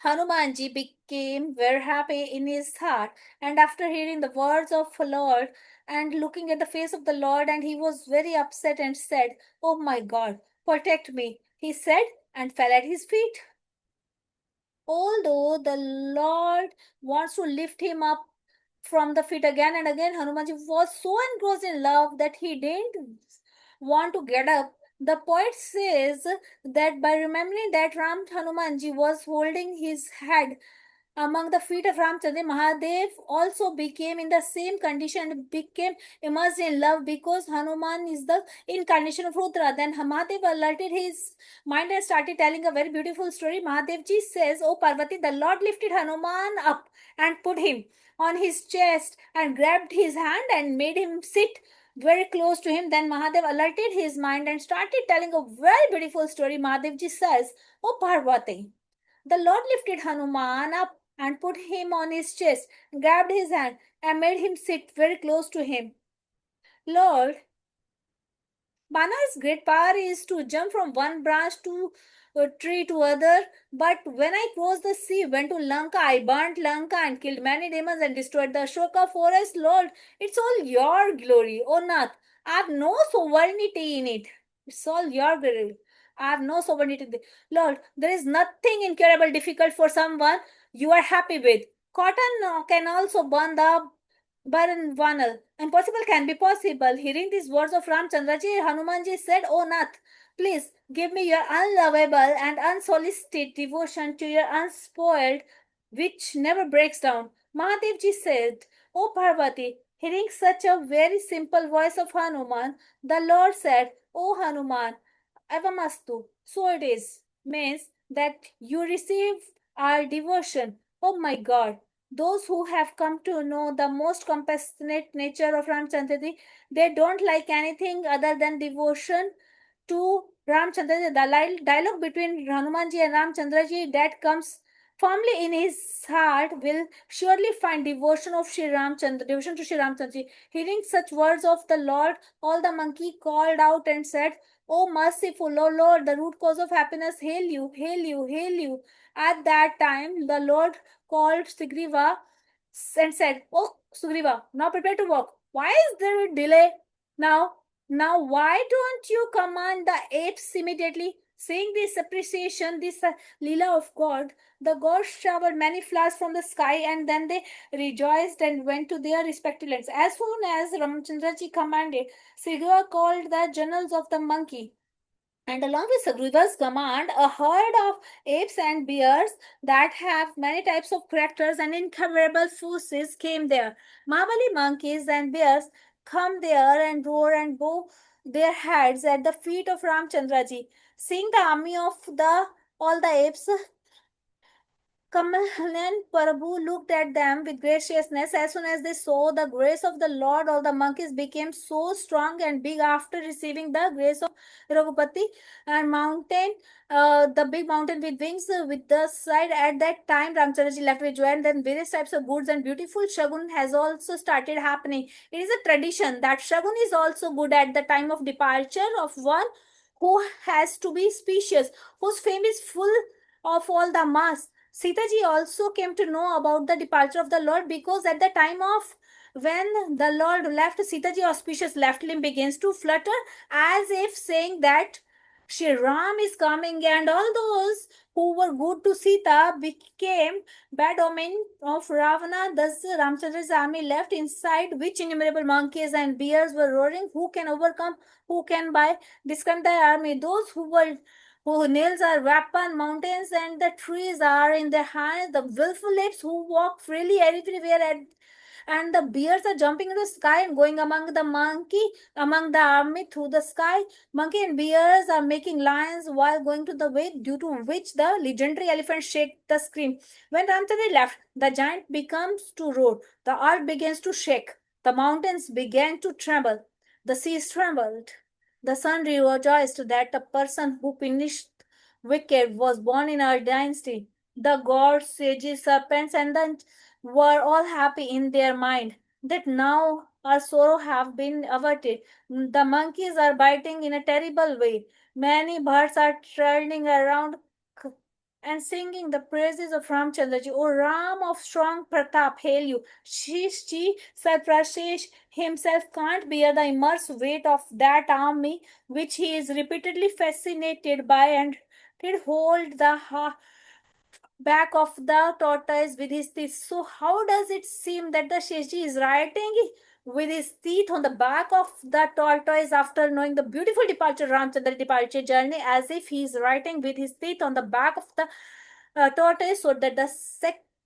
Hanumanji became very happy in his heart, and after hearing the words of the Lord and looking at the face of the Lord, and he was very upset and said, "Oh my God, protect me," he said, and fell at his feet. Although the Lord wants to lift him up from the feet again and again, Hanumanji was so engrossed in love that he didn't want to get up. The poet says that by remembering that Ram Hanumanji was holding his head among the feet of Ramchandra, Mahadev also became in the same condition and became immersed in love because Hanuman is the incarnation of Rudra. Then Mahadev alerted his mind and started telling a very beautiful story. Mahadevji says, "O Parvati, the Lord lifted Hanuman up and put him on his chest and grabbed his hand and made him sit very close to him." Then Mahadev alerted his mind and started telling a very beautiful story. Mahadevji says, "O Parvati, the Lord lifted Hanuman up and put him on his chest, grabbed his hand, and made him sit very close to him. Lord, Bana's great power is to jump from one branch to a tree to other. But when I crossed the sea, went to Lanka, I burnt Lanka and killed many demons and destroyed the Ashoka forest. Lord, it's all your glory. Oh Nath, I have no sovereignty in it. It's all your glory. I have no sovereignty. Lord, there is nothing incurable difficult for someone you are happy with. Cotton can also burn the Bharanvanal. Impossible can be possible. Hearing these words of Ramchandraji, Hanumanji said, "O Nath, please give me your unlovable and unsolicited devotion to your unspoiled, which never breaks down." Mahadevji said, "O Parvati, hearing such a very simple voice of Hanuman, the Lord said, "O Hanuman, Avamastu, so it is," means that you receive our devotion. Oh my God, those who have come to know the most compassionate nature of Ramchandra, they don't like anything other than devotion to Ramchandra. The dialogue between Hanumanji and Ramchandraji that comes firmly in his heart will surely find devotion of Sri Ramchandra, devotion to Sri Ramchandra. Hearing such words of the Lord, all the monkey called out and said, "O merciful, O Lord, the root cause of happiness, hail you, hail you, hail you." At that time, the Lord called Sugriva and said, "Oh, Sugriva, now prepare to walk. Why is there a delay now? Now, why don't you command the apes immediately?" Seeing this appreciation, this Leela of God, the gods showered many flowers from the sky, and then they rejoiced and went to their respective lands. As soon as Ramchandraji commanded, Srigava called the generals of the monkey, and along with Sagriva's command, a herd of apes and bears that have many types of characters and incomparable forces came there. Mahabali monkeys and bears come there and roar and bow their heads at the feet of Ramchandraji. Seeing the army of the all the apes, Kamalan Prabhu looked at them with graciousness. As soon as they saw the grace of the Lord, all the monkeys became so strong and big after receiving the grace of Raghupati and mountain, the big mountain with wings, with the side. At that time, Ramchandraji left with joy, and then various types of goods and beautiful shagun has also started happening. It is a tradition that shagun is also good at the time of departure of one who has to be specious, whose fame is full of all the mass. Sita ji also came to know about the departure of the Lord, because at the time of when the Lord left, Sita ji auspicious left limb begins to flutter as if saying that Shri Ram is coming, and all those who were good to Sita became bad omen of Ravana. Thus Ramchandra's army left, inside which innumerable monkeys and bears were roaring. Who can overcome? Who can by describe the army? Those who nails are weapon, mountains and the trees are in their hands, the willful apes who walk freely everywhere, and the bears are jumping into the sky and going among the army through the sky. Monkey and bears are making lines while going to the way, due to which the legendary elephant shake the screen. When Ramchandra left, the giant becomes to roar, the earth begins to shake, the mountains began to tremble, the seas trembled. The sun rejoiced that a person who finished wicked was born in our dynasty. The gods, sages, serpents, and the were all happy in their mind that now our sorrow have been averted. The monkeys are biting in a terrible way. Many birds are trailing around and singing the praises of Ramchandraji. O Ram of strong Pratap, hail you. Shishji Satrashesh himself can't bear the immense weight of that army which he is repeatedly fascinated by, and did hold the back of the tortoise with his teeth. So, how does it seem that the Sheshji is writing with his teeth on the back of the tortoise after knowing the beautiful departure, Ramchandra departure journey, as if he is writing with his teeth on the back of the tortoise, so that the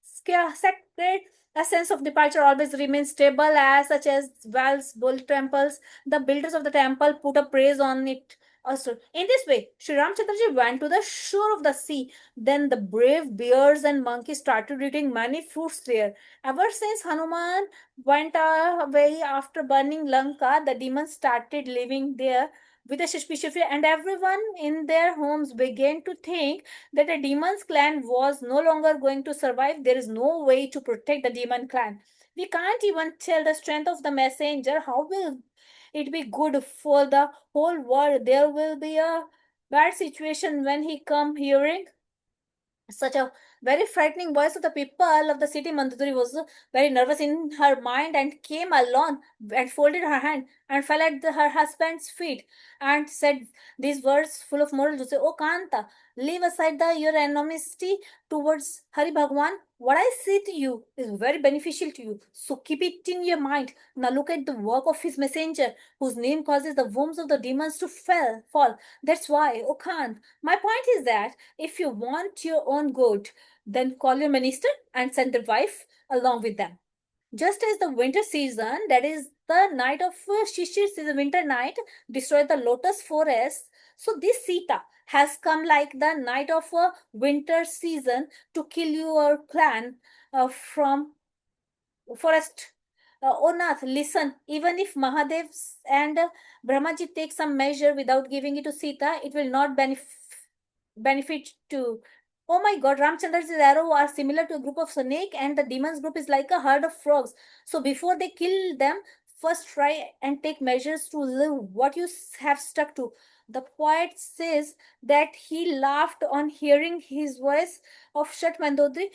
sacred essence of departure always remains stable, as such as wells, bull temples. The builders of the temple put a praise on it. Also, in this way, Sri Ramchandraji went to the shore of the sea. Then the brave bears and monkeys started eating many fruits there. Ever since Hanuman went away after burning Lanka, the demons started living there with a suspicious fear, and everyone in their homes began to think that the demon's clan was no longer going to survive. There is no way to protect the demon clan. We can't even tell the strength of the messenger. How will it be good for the whole world? There will be a bad situation when he come hearing such a very frightening voice of the people of the city. Mandodari was very nervous in her mind and came alone and folded her hand and fell at her husband's feet and said these words full of moral juice. Oh Kanta, leave aside your animosity towards Hari Bhagwan. What I say to you is very beneficial to you. So keep it in your mind. Now look at the work of his messenger, whose name causes the wombs of the demons to fall. That's why, O Khan, my point is that if you want your own good, then call your minister and send the wife along with them. Just as the winter season, that is the night of Shishir season, winter night, destroyed the lotus forest, so this Sita has come like the night of a winter season to kill your clan from forest. Oh Nath, listen, even if Mahadev and Brahmaji take some measure without giving it to Sita, it will not benefit to. Oh my god, Ramchandra's arrow are similar to a group of snake, and the demon's group is like a herd of frogs. So before they kill them, first try and take measures to live what you have stuck to. The poet says that he laughed on hearing his voice of Shat Mandodri,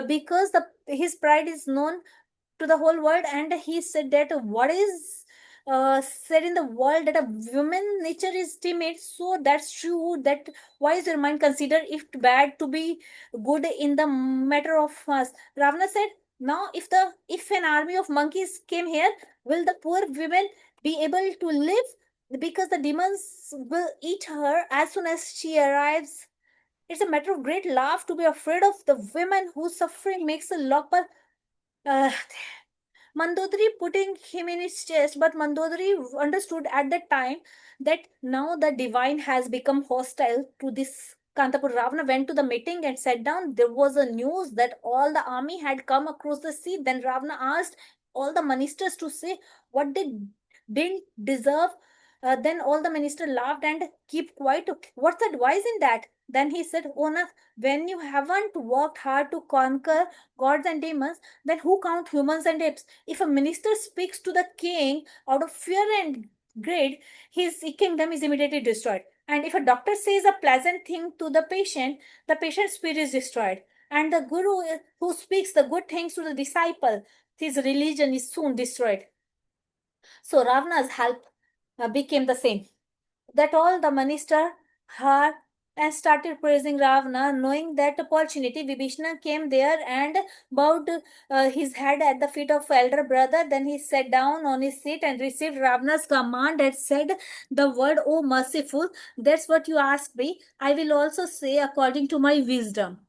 because his pride is known to the whole world, and he said that what is said in the world that a woman nature is timid. So that's true. That why is your mind consider it bad to be good in the matter of us? Ravana said, now if an army of monkeys came here, will the poor women be able to live? Because the demons will eat her as soon as she arrives. It's a matter of great laugh to be afraid of the women whose suffering makes a lot. But uh, Mandodari putting him in his chest, but Mandodari understood at that time that now the divine has become hostile to this Kantapur. Ravana went to the meeting and sat down. There was a news that all the army had come across the sea. Then Ravana asked all the ministers to say what they didn't deserve. Then all the ministers laughed and keep quiet. What's the advice in that? Then he said, "Oh, Nath, when you haven't worked hard to conquer gods and demons, then who count humans and apes? If a minister speaks to the king out of fear and greed, his kingdom is immediately destroyed. And if a doctor says a pleasant thing to the patient's spirit is destroyed. And the guru who speaks the good things to the disciple, his religion is soon destroyed." So Ravana's help became the same. That all the minister heard and started praising Ravana, knowing that opportunity. Vibhishana came there and bowed his head at the feet of elder brother. Then he sat down on his seat and received Ravana's command and said the word, "O merciful, that's what you asked me. I will also say according to my wisdom.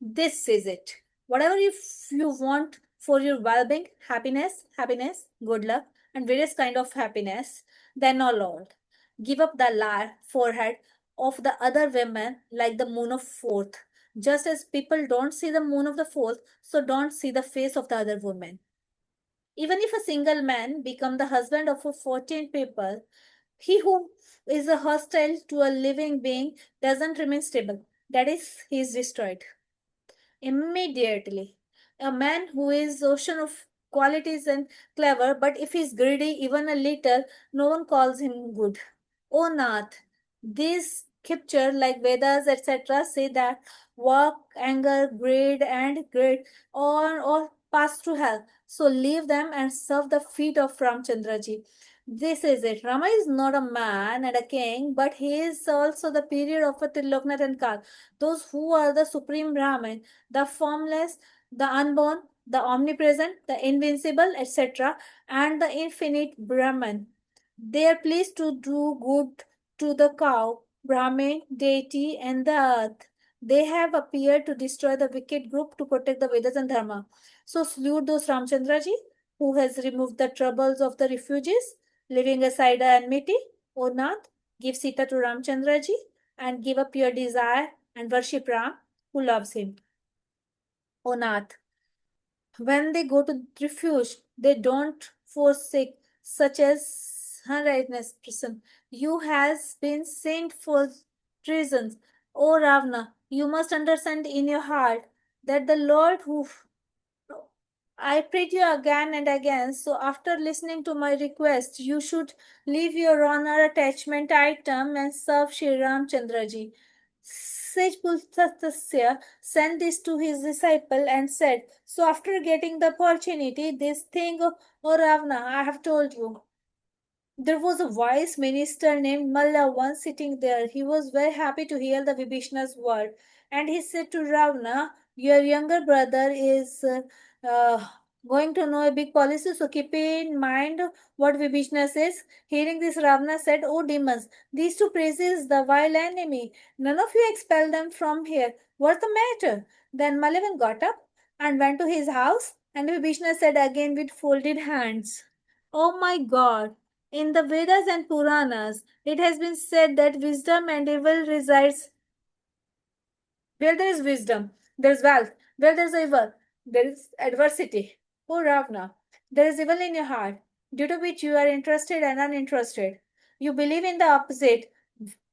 This is it. Whatever if you want for your well-being, happiness, good luck, and various kind of happiness, then, O Lord, give up the forehead of the other women like the moon of fourth. Just as people don't see the moon of the fourth, so don't see the face of the other woman. Even if a single man become the husband of a 14 people, he who is a hostile to a living being doesn't remain stable. That is, he is destroyed immediately. A man who is ocean of qualities and clever, but if he's greedy even a little, no one calls him good. Oh Nath, these scripture like Vedas, etc., say that work, anger, greed all pass through hell. So leave them and serve the feet of Ramchandraji. This is it. Rama is not a man and a king, but he is also the period of a Triloknath and Kal. Those who are the supreme Brahman, the formless, the unborn, the omnipresent, the invincible, etc., and the infinite Brahman. They are pleased to do good to the cow, Brahmin, deity, and the earth. They have appeared to destroy the wicked group to protect the Vedas and Dharma. So salute those Ramchandraji who has removed the troubles of the refugees, leaving aside the enmity. O Nath, give Sita to Ramchandraji and give up your desire and worship Ram who loves him. O Nath, when they go to refuge, they don't forsake such as unrighteous prison. You has been sent for reasons. O Ravana, you must understand in your heart that the Lord who I prayed you again and again, so after listening to my request, you should leave your honor attachment item and serve Sri Ramchandraji. Sage Pultasya sent this to his disciple and said, so after getting the opportunity, this thing, O Ravana, I have told you. There was a wise minister named Malla once sitting there. He was very happy to hear the Vibhishna's word. And he said to Ravana, your younger brother is uh, going to know a big policy, so keep in mind what Vibhishna says. Hearing this, Ravana said, oh demons, these two praises the vile enemy. None of you expel them from here. What's the matter? Then Malavan got up and went to his house, and Vibhishna said again with folded hands, oh my God. In the Vedas and Puranas, it has been said that wisdom and evil resides where there is wisdom, there is wealth. Where there is evil, there is adversity. O Ravana, there is evil in your heart, due to which you are interested and uninterested. You believe in the opposite,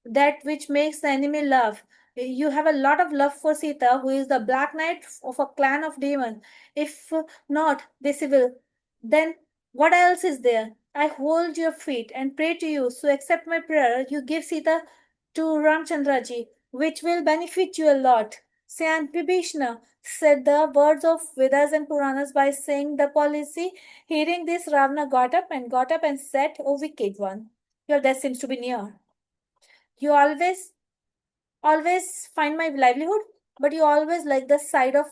that which makes the enemy love. You have a lot of love for Sita, who is the black knight of a clan of demons. If not this evil, then what else is there? I hold your feet and pray to you, so accept my prayer. You give Sita to Ramchandraji, which will benefit you a lot. Saint Vibhishna said the words of Vedas and Puranas by saying the policy. Hearing this, Ravana got up and said, O wicked one, your death seems to be near. You always find my livelihood, but you always like the side of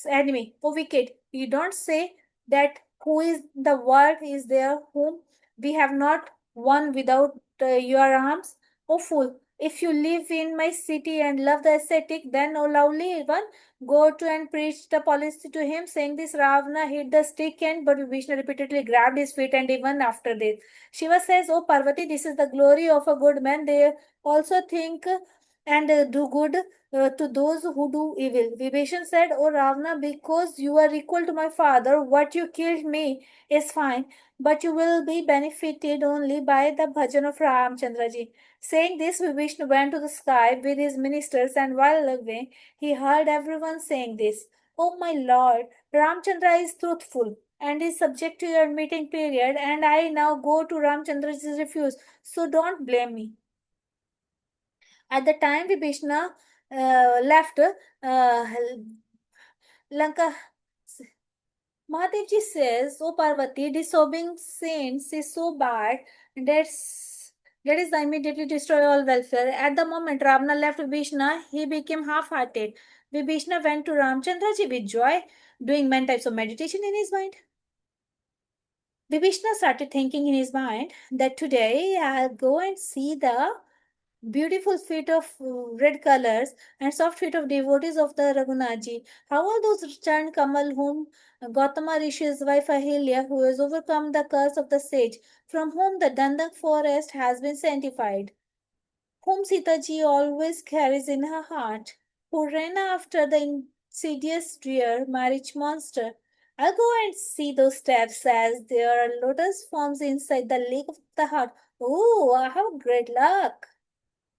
enemy. Oh, wicked. You don't say that who is the world is there whom we have not won without your arms. Oh, fool. If you live in my city and love the ascetic, then, oh, lovely one, go to and preach the policy to him, saying this. Ravana hit the stick and but Vishnu repeatedly grabbed his feet, and even after this, Shiva says, Oh, Parvati, this is the glory of a good man. They also think and do good to those who do evil. Vibhishan said, O Ravana, because you are equal to my father, what you killed me is fine, but you will be benefited only by the bhajan of Ramchandraji. Saying this, Vibhishnu went to the sky with his ministers, and while away, he heard everyone saying this. Oh my lord, Ramchandra is truthful and is subject to your meeting period, and I now go to Ramchandraji's refuge, so don't blame me. At the time Vibhishna left Lanka, Mahadevji says, "O Parvati, disobeying saints is so bad that is immediately destroy all welfare." At the moment Ravana left Vibhishna, he became half-hearted. Vibhishna went to Ramchandraji with joy, doing many types of meditation in his mind. Vibhishna started thinking in his mind that today I'll go and see the beautiful feet of red colors and soft feet of devotees of the Raghunathji. How are those Chand Kamal whom Gautama Rishi's wife Ahilya, who has overcome the curse of the sage, from whom the Dandak forest has been sanctified, whom Sitaji always carries in her heart, who ran after the insidious deer marriage monster. I'll go and see those steps as there are lotus forms inside the lake of the heart. Oh, I have great luck.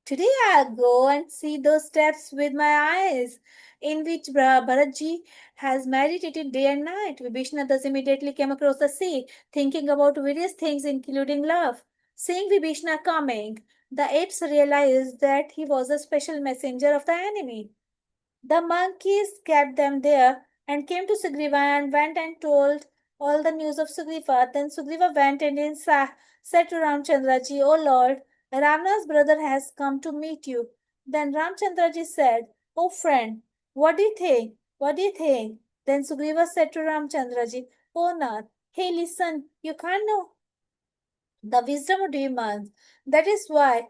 Today I'll go and see those steps with my eyes, in which Bharatji has meditated day and night. Vibhishna thus immediately came across the sea, thinking about various things, including love. Seeing Vibhishna coming, the apes realized that he was a special messenger of the enemy. The monkeys kept them there and came to Sugriva and went and told all the news of Sugriva. Then Sugriva went and said to Ramchandraji, O Lord, Ravana's brother has come to meet you. Then Ramchandraji said, O friend, what do you think? What do you think? Then Sugriva said to Ramchandraji, O Nath, hey listen, you can't know the wisdom of demons. That is why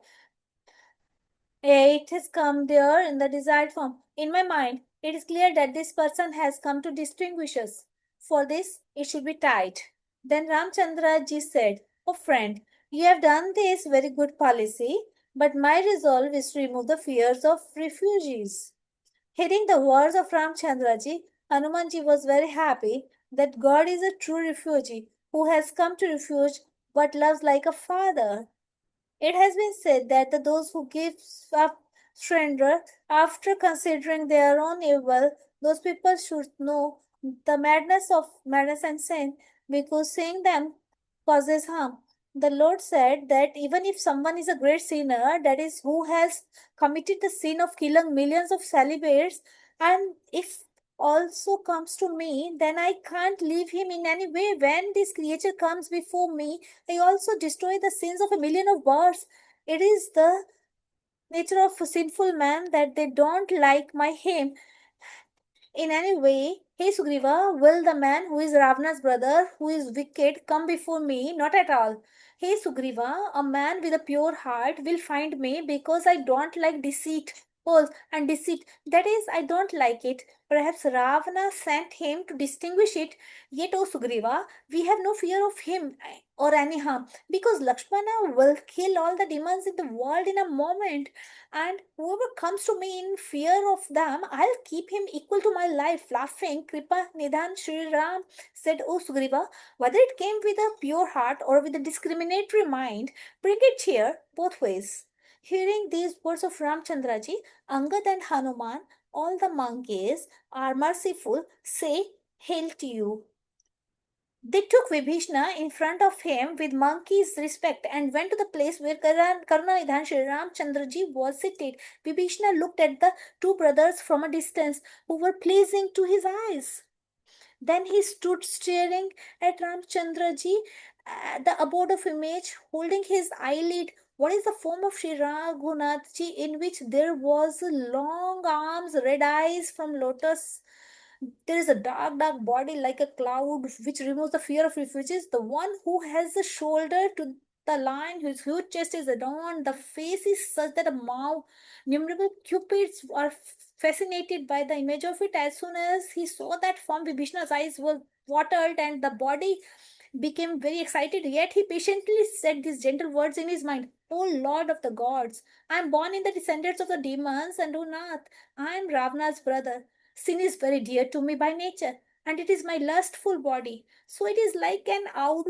it has come there in the desired form. In my mind, it is clear that this person has come to distinguish us. For this, it should be tied. Then Ramchandra ji said, Oh friend, you have done this very good policy, but my resolve is to remove the fears of refugees. Hearing the words of Ramchandra ji, Hanumanji was very happy that God is a true refugee who has come to refuge but loves like a father. It has been said that those who give up surrender after considering their own evil, those people should know the madness and sin, because seeing them causes harm. The Lord said that even if someone is a great sinner, that is, who has committed the sin of killing millions of celibates, and if also comes to me, then I can't leave him in any way. When this creature comes before me, I also destroy the sins of a million of birds. It is the nature of a sinful man that they don't like my hymn in any way. Hey Sugriva, will the man who is Ravana's brother, who is wicked, come before me? Not at all. Hey Sugriva, a man with a pure heart will find me because I don't like deceit. False and deceit. That is, I don't like it. Perhaps Ravana sent him to distinguish it. Yet, O Sugriva, we have no fear of him or any harm, because Lakshmana will kill all the demons in the world in a moment, and whoever comes to me in fear of them, I'll keep him equal to my life. Laughing, Kripa Nidhan Sri Ram said, O Sugriva, whether it came with a pure heart or with a discriminatory mind, bring it here both ways. Hearing these words of Ramchandraji, Angad and Hanuman, all the monkeys are merciful, say, Hail to you. They took Vibhishna in front of him with monkey's respect and went to the place where Karunanidhan Sri Ramchandraji was seated. Vibhishna looked at the two brothers from a distance who were pleasing to his eyes. Then he stood staring at Ramchandraji, the abode of image, holding his eyelid. What is the form of Sri Raghunathji in which there was long arms, red eyes from lotus? There is a dark, dark body like a cloud which removes the fear of refugees. The one who has the shoulder to the lion, whose huge chest is adorned. The face is such that a innumerable cupids are fascinated by the image of it. As soon as he saw that form, Vibhishna's eyes were watered and the body became very excited. Yet he patiently said these gentle words in his mind: O Lord of the gods, I am born in the descendants of the demons, and O Nath, I am Ravana's brother. Sin is very dear to me by nature, and it is my lustful body. So it is like an owl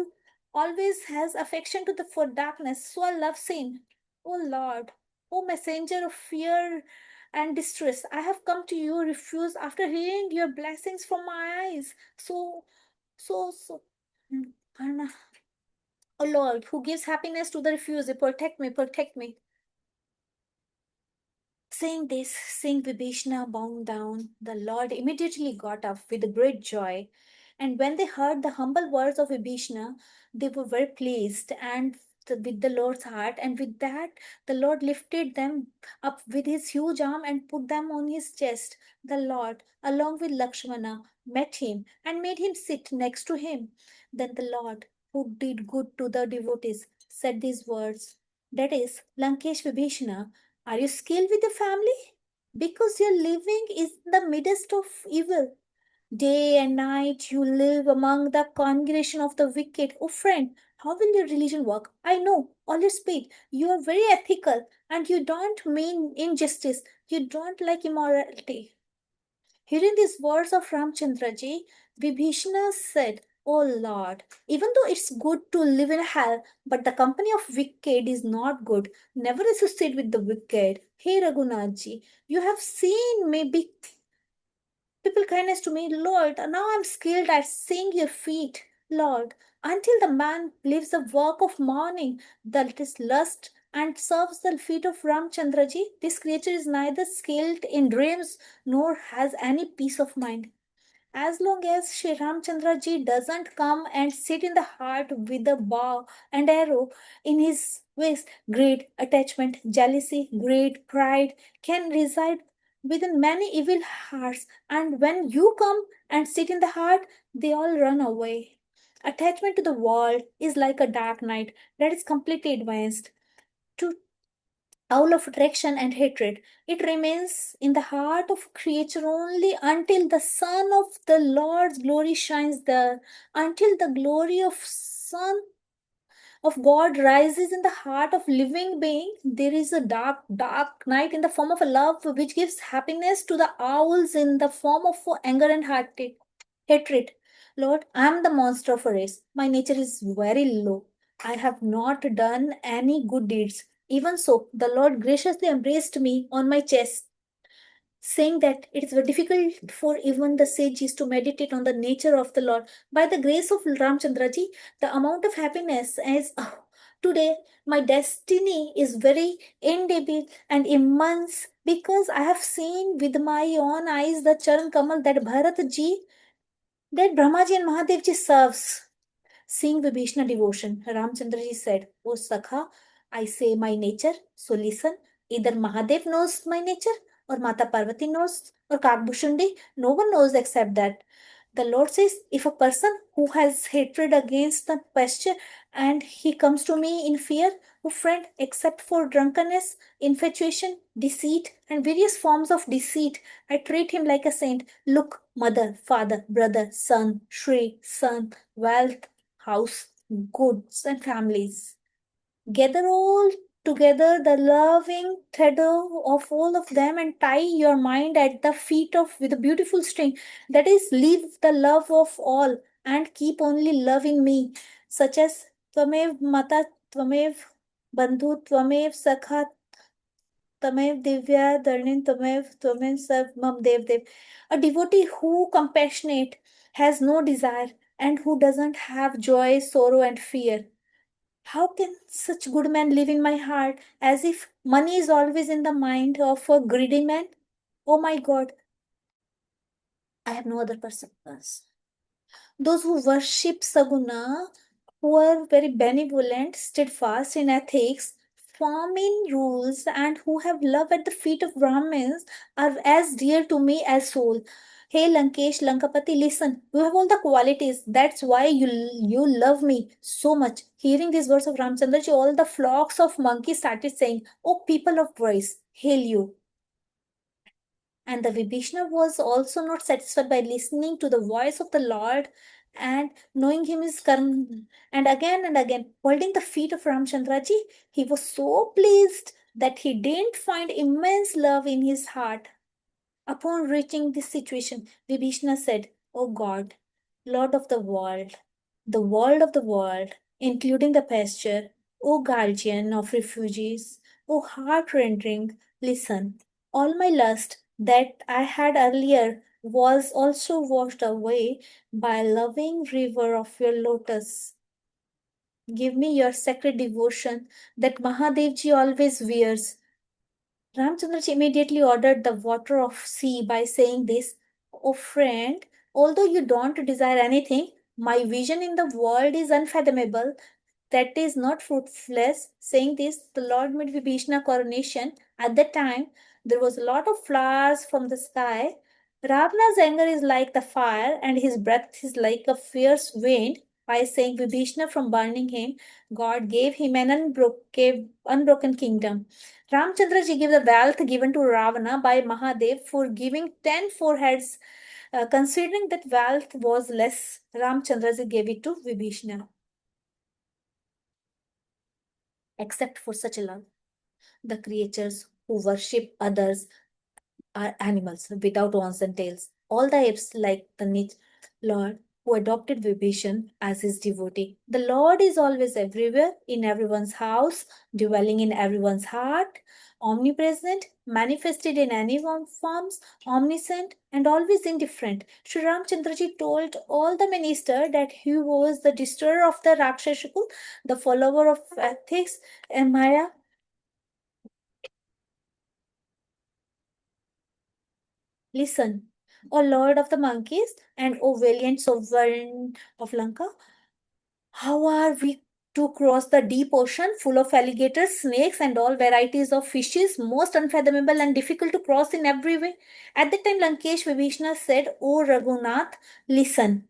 always has affection to the for darkness. So I love sin. O Lord, O messenger of fear and distress, I have come to you refuse after hearing your blessings from my eyes. So, Anna, O Lord, who gives happiness to the refusee, protect me, protect me. Saying this, seeing Vibhishna bound down, the Lord immediately got up with great joy. And when they heard the humble words of Vibhishna, they were very pleased and with the Lord's heart. And with that, the Lord lifted them up with his huge arm and put them on his chest. The Lord, along with Lakshmana, met him and made him sit next to him. Then the Lord, who did good to the devotees, said these words. That is, Lankesh Vibhishna, are you skilled with the family? Because your living is in the midst of evil. Day and night you live among the congregation of the wicked. Oh, friend, how will your religion work? I know, all your speed. You are very ethical and you don't mean injustice. You don't like immorality. Hearing these words of Ramchandraji, Vibhishana said, O Lord, even though it's good to live in hell, but the company of wicked is not good. Never associate with the wicked. Hey Raghunathji, you have seen me be people kindness to me, Lord. Now I'm skilled at seeing your feet, Lord. Until the man leaves the work of mourning, that is lust, and serves the feet of Ramchandraji, this creature is neither skilled in dreams nor has any peace of mind. As long as Sri Ramchandra ji doesn't come and sit in the heart with a bow and arrow in his waist, greed, attachment, jealousy, greed, pride can reside within many evil hearts. And when you come and sit in the heart, they all run away. Attachment to the world is like a dark night that is completely advanced to all of attraction and hatred. It remains in the heart of creature only until the sun of the Lord's glory shines there, until the glory of sun of God rises in the heart of living being. There is a dark, dark night in the form of a love which gives happiness to the owls in the form of anger and hatred. Lord, I am the monster of a race. My nature is very low. I have not done any good deeds. Even so, the Lord graciously embraced me on my chest, saying that it is very difficult for even the sages to meditate on the nature of the Lord. By the grace of Ramchandraji, the amount of happiness as today my destiny is very indebted and immense because I have seen with my own eyes the Charan Kamal that Bharatji, that Brahmaji and Mahadevji serves. Seeing Vibhishna devotion, Ramchandraji said, O Sakha, I say my nature, so listen. Either Mahadev knows my nature, or Mata Parvati knows, or Kakbhushundi. No one knows except that. The Lord says, if a person who has hatred against the pasture and he comes to me in fear, oh friend, except for drunkenness, infatuation, deceit, and various forms of deceit, I treat him like a saint. Look, mother, father, brother, son, Shri, son, wealth, house, goods, and families. Gather all together the loving thread of all of them and tie your mind at the feet of with a beautiful string. That is, leave the love of all and keep only loving me, such as Twamev Mata, Twamev Bandhu, Twamev Sakha, Twamev Divya, Dharnin, Twamev Sav Mam Dev Dev. A devotee who compassionate has no desire and who doesn't have joy, sorrow, and fear? How can such good men live in my heart as if money is always in the mind of a greedy man? Oh my God, I have no other person. Those who worship Saguna, who are very benevolent, steadfast in ethics, firm in rules, and who have love at the feet of Brahmins, are as dear to me as soul. Hey Lankesh, Lankapati, listen. You have all the qualities. That's why you love me so much. Hearing these words of Ramchandraji, all the flocks of monkeys started saying, "Oh, people of voice, hail you." And the Vibhishna was also not satisfied by listening to the voice of the Lord and knowing him is karm. And again, holding the feet of Ramchandraji, he was so pleased that he didn't find immense love in his heart. Upon reaching this situation, Vibhishna said, "O God, Lord of the world of the world, including the pasture, O guardian of refugees, O heart-rending, listen. All my lust that I had earlier was also washed away by loving river of your lotus. Give me your sacred devotion that Mahadevji always wears." Ramchandraji immediately ordered the water of sea by saying this, "O friend, although you don't desire anything, my vision in the world is unfathomable. That is not fruitless." Saying this, the Lord made Vibhishna coronation. At that time, there was a lot of flowers from the sky. Ravana's anger is like the fire, and his breath is like a fierce wind. By saying Vibhishna from burning him, God gave him an unbroken kingdom. Ramchandraji gave the wealth given to Ravana by Mahadev for giving 10 foreheads. Considering that wealth was less, Ramchandraji gave it to Vibhishna. Except for such a love, the creatures who worship others are animals without horns and tails. All the apes, like the Lord, who adopted Vibhishan as his devotee. The Lord is always everywhere, in everyone's house, dwelling in everyone's heart, omnipresent, manifested in any forms, omniscient, and always indifferent. Sri Ramchandraji told all the minister that he was the destroyer of the Rakshasakul, the follower of ethics and Maya. Listen, O Lord of the monkeys and O valiant sovereign of Lanka, how are we to cross the deep ocean full of alligators, snakes, and all varieties of fishes, most unfathomable and difficult to cross in every way? At that time, Lankesh Vibhishna said, "O Raghunath, listen.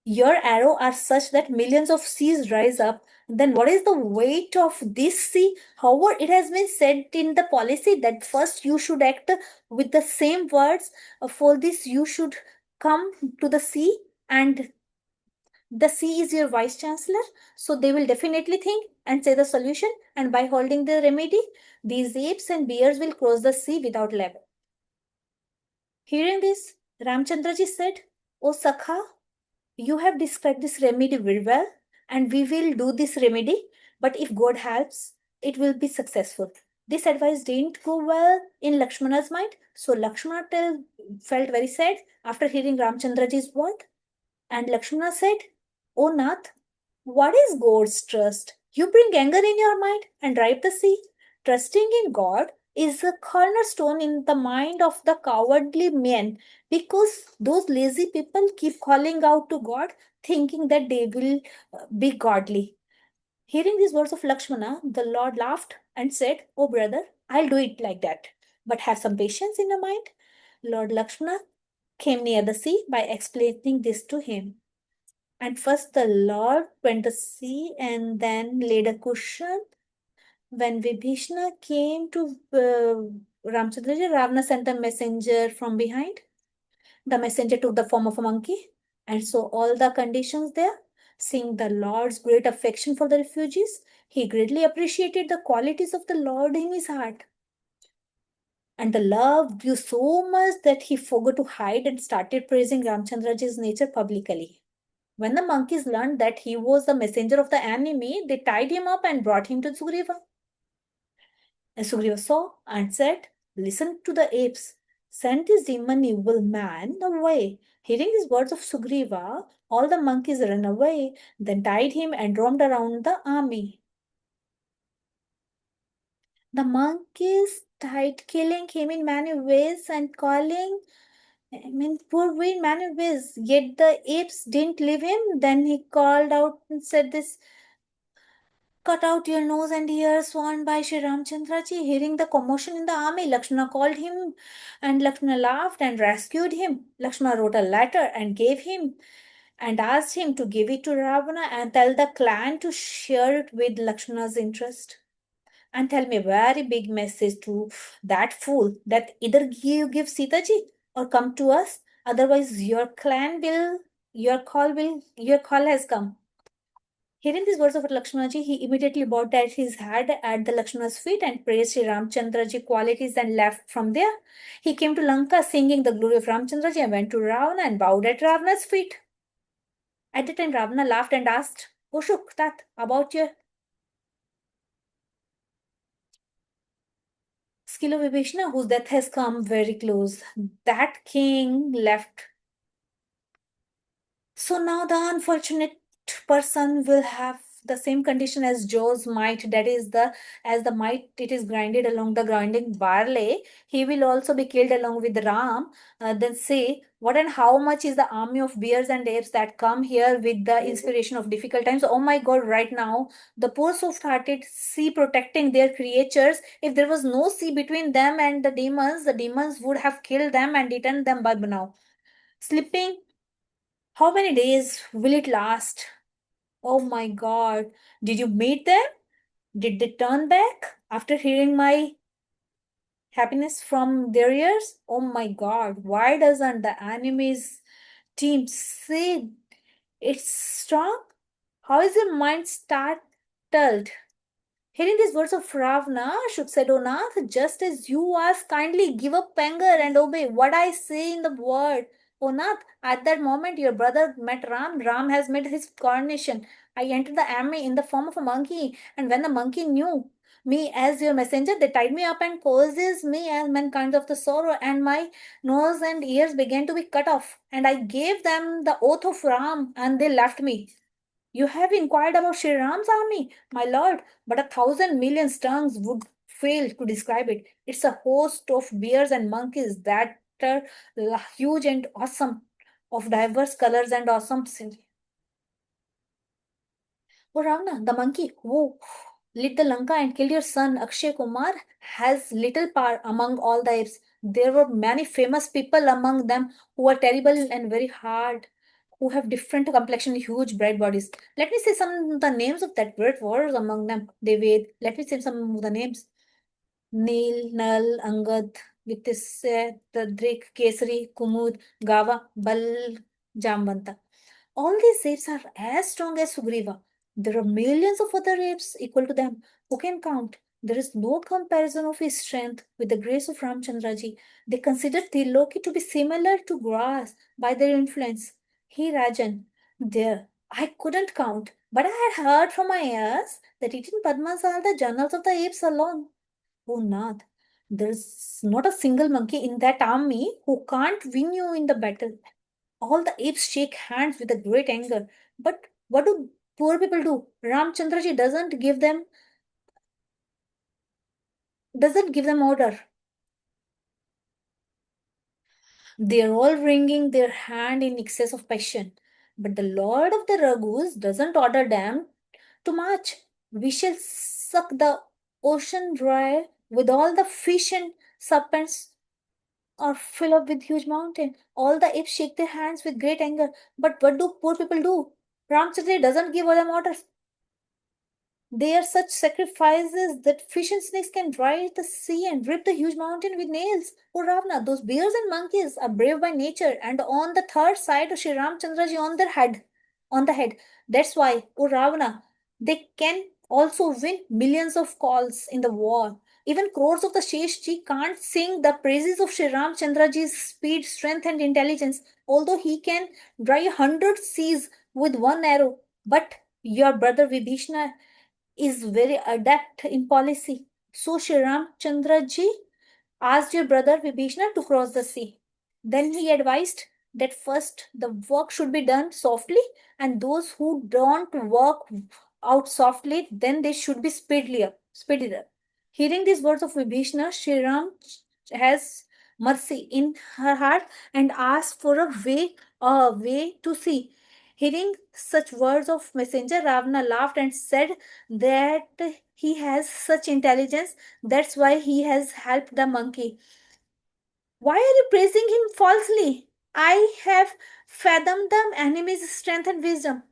Your arrow are such that millions of seas rise up. Then what is the weight of this sea? However, it has been said in the policy that first you should act with the same words. For this, you should come to the sea, and the sea is your vice chancellor. So they will definitely think and say the solution. And by holding the remedy, these apes and bears will cross the sea without labor." Hearing this, Ramchandraji said, "O Sakha, you have described this remedy very well, and we will do this remedy. But if God helps, it will be successful." This advice didn't go well in Lakshmana's mind, so Lakshmana felt very sad after hearing Ramchandraji's word. And Lakshmana said, "O Nath, what is God's trust? You bring anger in your mind and drive the sea. Trusting in God is a cornerstone in the mind of the cowardly men, because those lazy people keep calling out to God, thinking that they will be godly." Hearing these words of Lakshmana, the Lord laughed and said, "Oh brother, I'll do it like that. But have some patience in your mind." Lord Lakshmana came near the sea by explaining this to him. And first the Lord went to sea and then laid a cushion. When Vibhishna came to Ramchandraji, Ravana sent a messenger from behind. The messenger took the form of a monkey and saw all the conditions there. Seeing the Lord's great affection for the refugees, he greatly appreciated the qualities of the Lord in his heart. And the love grew so much that he forgot to hide and started praising Ramchandraji's nature publicly. When the monkeys learned that he was the messenger of the enemy, they tied him up and brought him to Sugriva. And Sugriva saw and said, "Listen to the apes. Send this demon evil man away. Hearing these words of Sugriva, all the monkeys ran away, then tied him and roamed around the army. The monkeys tried killing him in many ways and calling, I mean, poor way in many ways. Yet the apes didn't leave him. Then he called out and said this, cut out your nose and ears sworn by Sri Ramchandra ji. Hearing the commotion in the army, Lakshmana called him and Lakshmana laughed and rescued him. Lakshmana wrote a letter and gave him and asked him to give it to Ravana and tell the clan to share it with Lakshmana's interest. And tell me a very big message to that fool that either you give Sita ji or come to us, otherwise your call has come. Hearing these words of Lakshmanaji, he immediately bowed at his head at the Lakshmana's feet and praised Sri Ramchandraji qualities and left from there. He came to Lanka singing the glory of Ramchandraji and went to Ravana and bowed at Ravana's feet. At the time, Ravana laughed and asked, Oshuk, Tat, about your skill of Vibhishna, whose death has come very close. That king left. So now the unfortunate person will have the same condition as Joe's might, that is the as the might it is grinded along the grinding barley, he will also be killed along with Ram. Then say what and how much is the army of bears and apes that come here with the inspiration of difficult times. Oh my God, right now the poor soft-hearted sea protecting their creatures. If there was no sea between them and the demons would have killed them and eaten them by now. Sleeping, how many days will it last? Oh my God. Did you meet them? Did they turn back after hearing my happiness from their ears? Oh my God. Why doesn't the enemy's team say it's strong? How is your mind startled? Hearing these words of Ravana, Shuk said, O Nath, just as you ask, kindly give up anger and obey what I say in the word. O Nath, at that moment your brother met Ram. Ram has made his coronation. I entered the army in the form of a monkey, and when the monkey knew me as your messenger, they tied me up and causes me as mankind of the sorrow, and my nose and ears began to be cut off. And I gave them the oath of Ram, and they left me. You have inquired about Sri Ram's army, my lord, but 1,000,000,000 tongues would fail to describe it. It's a host of bears and monkeys that are huge and awesome, of diverse colors and awesome. Oh, Ravana, the monkey who lit the Lanka and killed your son Akshay Kumar has little power among all the apes. There were many famous people among them who are terrible and very hard, who have different complexion, huge bright bodies. Let me say some of the names of that great warriors among them. David. Let me say some of the names. Neil, Nal, Angad, Vitisya, Tadrik, Kesari, Kumud, Gava, Bal, Jambanta. All these apes are as strong as Sugriva. There are millions of other apes equal to them. Who can count? There is no comparison of his strength with the grace of Ramchandraji. They consider Triloki to be similar to grass by their influence. He Rajan, there, I couldn't count, but I had heard from my ears that it in Padmas are the journals of the apes alone. Oh, Nath, there's not a single monkey in that army who can't win you in the battle. All the apes shake hands with a great anger. But what do poor people do? Ramchandraji doesn't give them order. They are all wringing their hand in excess of passion. But the Lord of the Raghus doesn't order them to march. We shall suck the ocean dry with all the fish and serpents or fill up with huge mountain. All the apes shake their hands with great anger. But what do poor people do? Ramchandra doesn't give them orders. They are such sacrifices that fish and snakes can dry the sea and rip the huge mountain with nails. Oh Ravana, those bears and monkeys are brave by nature and on the third side of Sri Ramchandraji on their head. On the head. That's why, oh Ravana, they can also win millions of calls in the war. Even crores of the Sheshji can't sing the praises of Sri Ramchandraji's speed, strength, and intelligence, although he can dry 100 seas with one arrow. But your brother Vibhishna is very adept in policy. So Shri Ramchandra ji asked your brother Vibhishana to cross the sea. Then he advised that first the work should be done softly, and those who don't work out softly, then they should be speedier. Hearing these words of Vibhishana, Shri Ram has mercy in her heart and asks for a way to see. Hearing such words of messenger, Ravana laughed and said that he has such intelligence, that's why he has helped the monkey. Why are you praising him falsely? I have fathomed the enemy's strength and wisdom.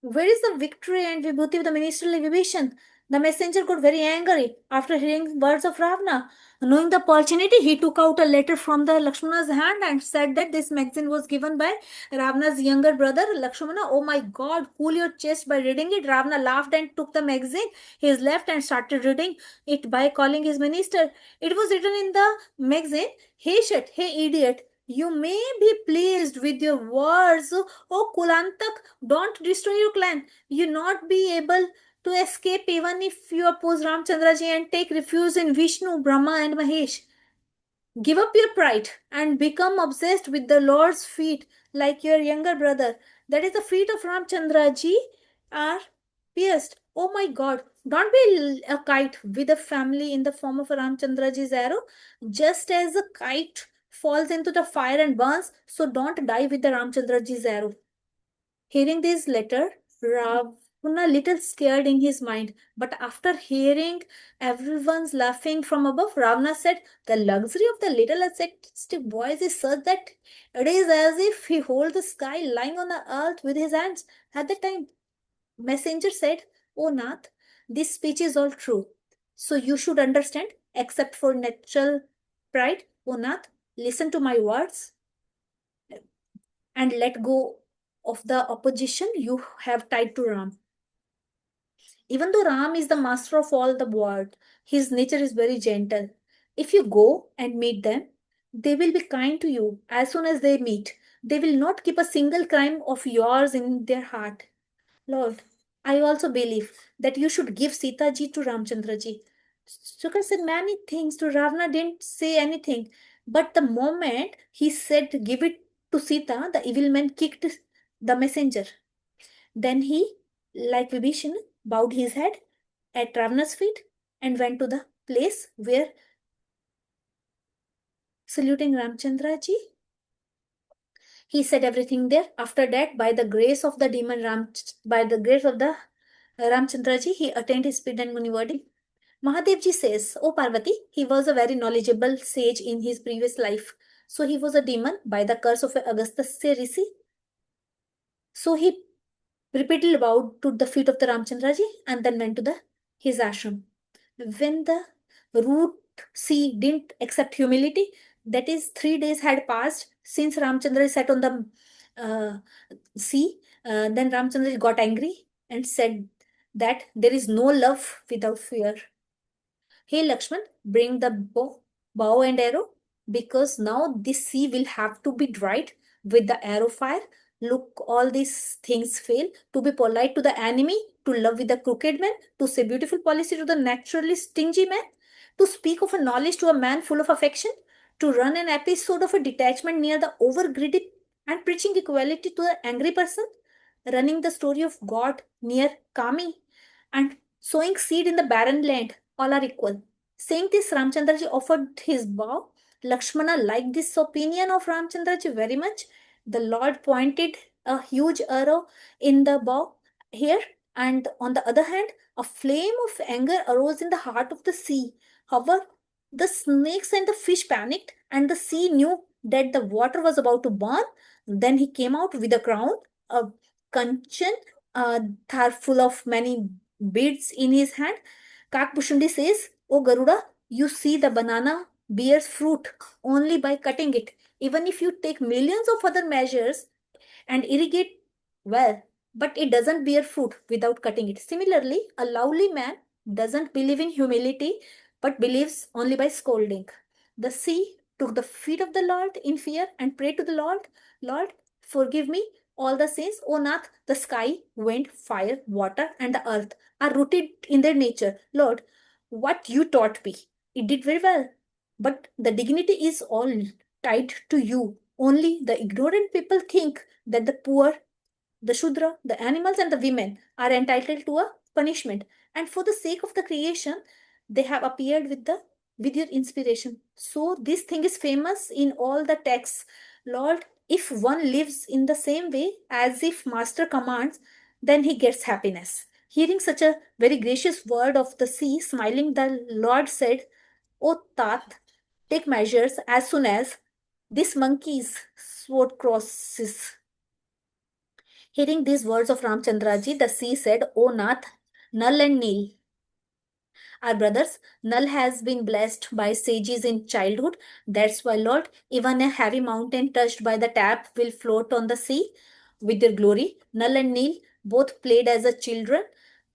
Where is the victory and vibhuti of the ministerial Vibhishan? The messenger got very angry after hearing words of Ravana. Knowing the opportunity, he took out a letter from the Lakshmana's hand and said that this magazine was given by Ravana's younger brother Lakshmana. Oh my God, cool your chest by reading it. Ravana laughed and took the magazine. His left and started reading it by calling his minister. It was written in the magazine, "Hey shit, hey idiot. You may be pleased with your words, oh Kulantak, don't destroy your clan. You not be able to escape even if you oppose Ramchandraji and take refuge in Vishnu, Brahma, and Mahesh. Give up your pride and become obsessed with the Lord's feet like your younger brother. That is the feet of Ramchandraji are pierced. Oh my God. Don't be a kite with a family in the form of a Ramchandraji's arrow. Just as a kite falls into the fire and burns, so don't die with the Ramchandraji's arrow. Hearing this letter, Ravana little scared in his mind, but after hearing everyone's laughing from above, Ravana said, "The luxury of the little ascetic boys is such that it is as if he holds the sky lying on the earth with his hands." At the time, messenger said, "O Nath, this speech is all true. So you should understand, except for natural pride, O Nath, listen to my words and let go of the opposition you have tied to Ram. Even though Ram is the master of all the world, his nature is very gentle. If you go and meet them, they will be kind to you as soon as they meet. They will not keep a single crime of yours in their heart. Lord, I also believe that you should give Sita ji to Ramchandra ji." Shukra said many things to Ravana, didn't say anything. But the moment he said, "Give it to Sita," the evil man kicked the messenger. Then he, like Vibhishan, bowed his head at Ravana's feet and went to the place where, saluting Ramchandra ji, he said everything there. After that, by the grace of the demon by the grace of the Ramchandra ji, he attained his speed and Munivardi. Mahadev ji says, "O Parvati, he was a very knowledgeable sage in his previous life. So he was a demon by the curse of Agastya Rishi. So he repeatedly bowed to the feet of the Ramchandraji and then went to his ashram. When the root sea didn't accept humility, that is, 3 days had passed since Ramchandra sat on the uh, sea, then Ramchandra got angry and said that there is no love without fear. Hey Lakshman, bring the bow and arrow, because now this sea will have to be dried with the arrow fire. Look, all these things fail. To be polite to the enemy, to love with the crooked man, to say beautiful policy to the naturally stingy man, to speak of a knowledge to a man full of affection, to run an episode of a detachment near the over greedy and preaching equality to the angry person, running the story of God near Kami, and sowing seed in the barren land, all are equal. Saying this, Ramchandraji offered his bow. Lakshmana liked this opinion of Ramchandraji very much. The Lord pointed a huge arrow in the bow here, and on the other hand, a flame of anger arose in the heart of the sea. However, the snakes and the fish panicked, and the sea knew that the water was about to burn. Then he came out with a crown, a kanchan, thar full of many beads in his hand. Kakbushundi says, "O Garuda, you see the banana bears fruit only by cutting it. Even if you take millions of other measures and irrigate well, but it doesn't bear fruit without cutting it." Similarly, a lovely man doesn't believe in humility but believes only by scolding. The sea took the feet of the Lord in fear and prayed to the Lord, "Lord, forgive me all the sins." O Nath, the sky, wind, fire, water, and the earth are rooted in their nature. Lord, what you taught me. It did very well. But the dignity is all tied to you. Only the ignorant people think that the poor, the Shudra, the animals, and the women are entitled to a punishment. And for the sake of the creation, they have appeared with your inspiration. So this thing is famous in all the texts. Lord, if one lives in the same way as if master commands, then he gets happiness. Hearing such a very gracious word of the sea, smiling, the Lord said, O Tat, take measures as soon as this monkey's sword crosses. Hearing these words of Ramchandraji, the sea said, O Nath, Nal and Neel, our brothers, Nal has been blessed by sages in childhood. That's why, Lord, even a heavy mountain touched by the tap will float on the sea with their glory. Nal and Neel both played as a children.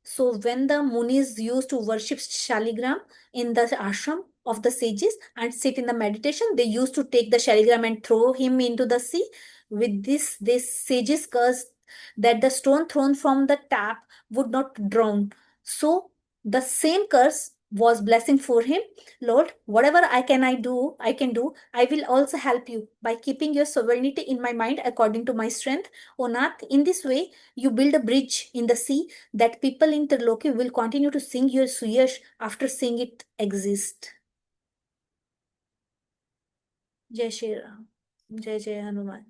So when the Munis used to worship Shaligram in the ashram of the sages and sit in the meditation, they used to take the Shaligram and throw him into the sea. With this, these sages cursed that the stone thrown from the tap would not drown. So the same curse was blessing for him. Lord, whatever I can do, I will also help you by keeping your sovereignty in my mind according to my strength. O Nath, in this way, you build a bridge in the sea that people in Triloki will continue to sing your Suyash after seeing it exist. Jai Shri Ram. Jai Jai Hanuman.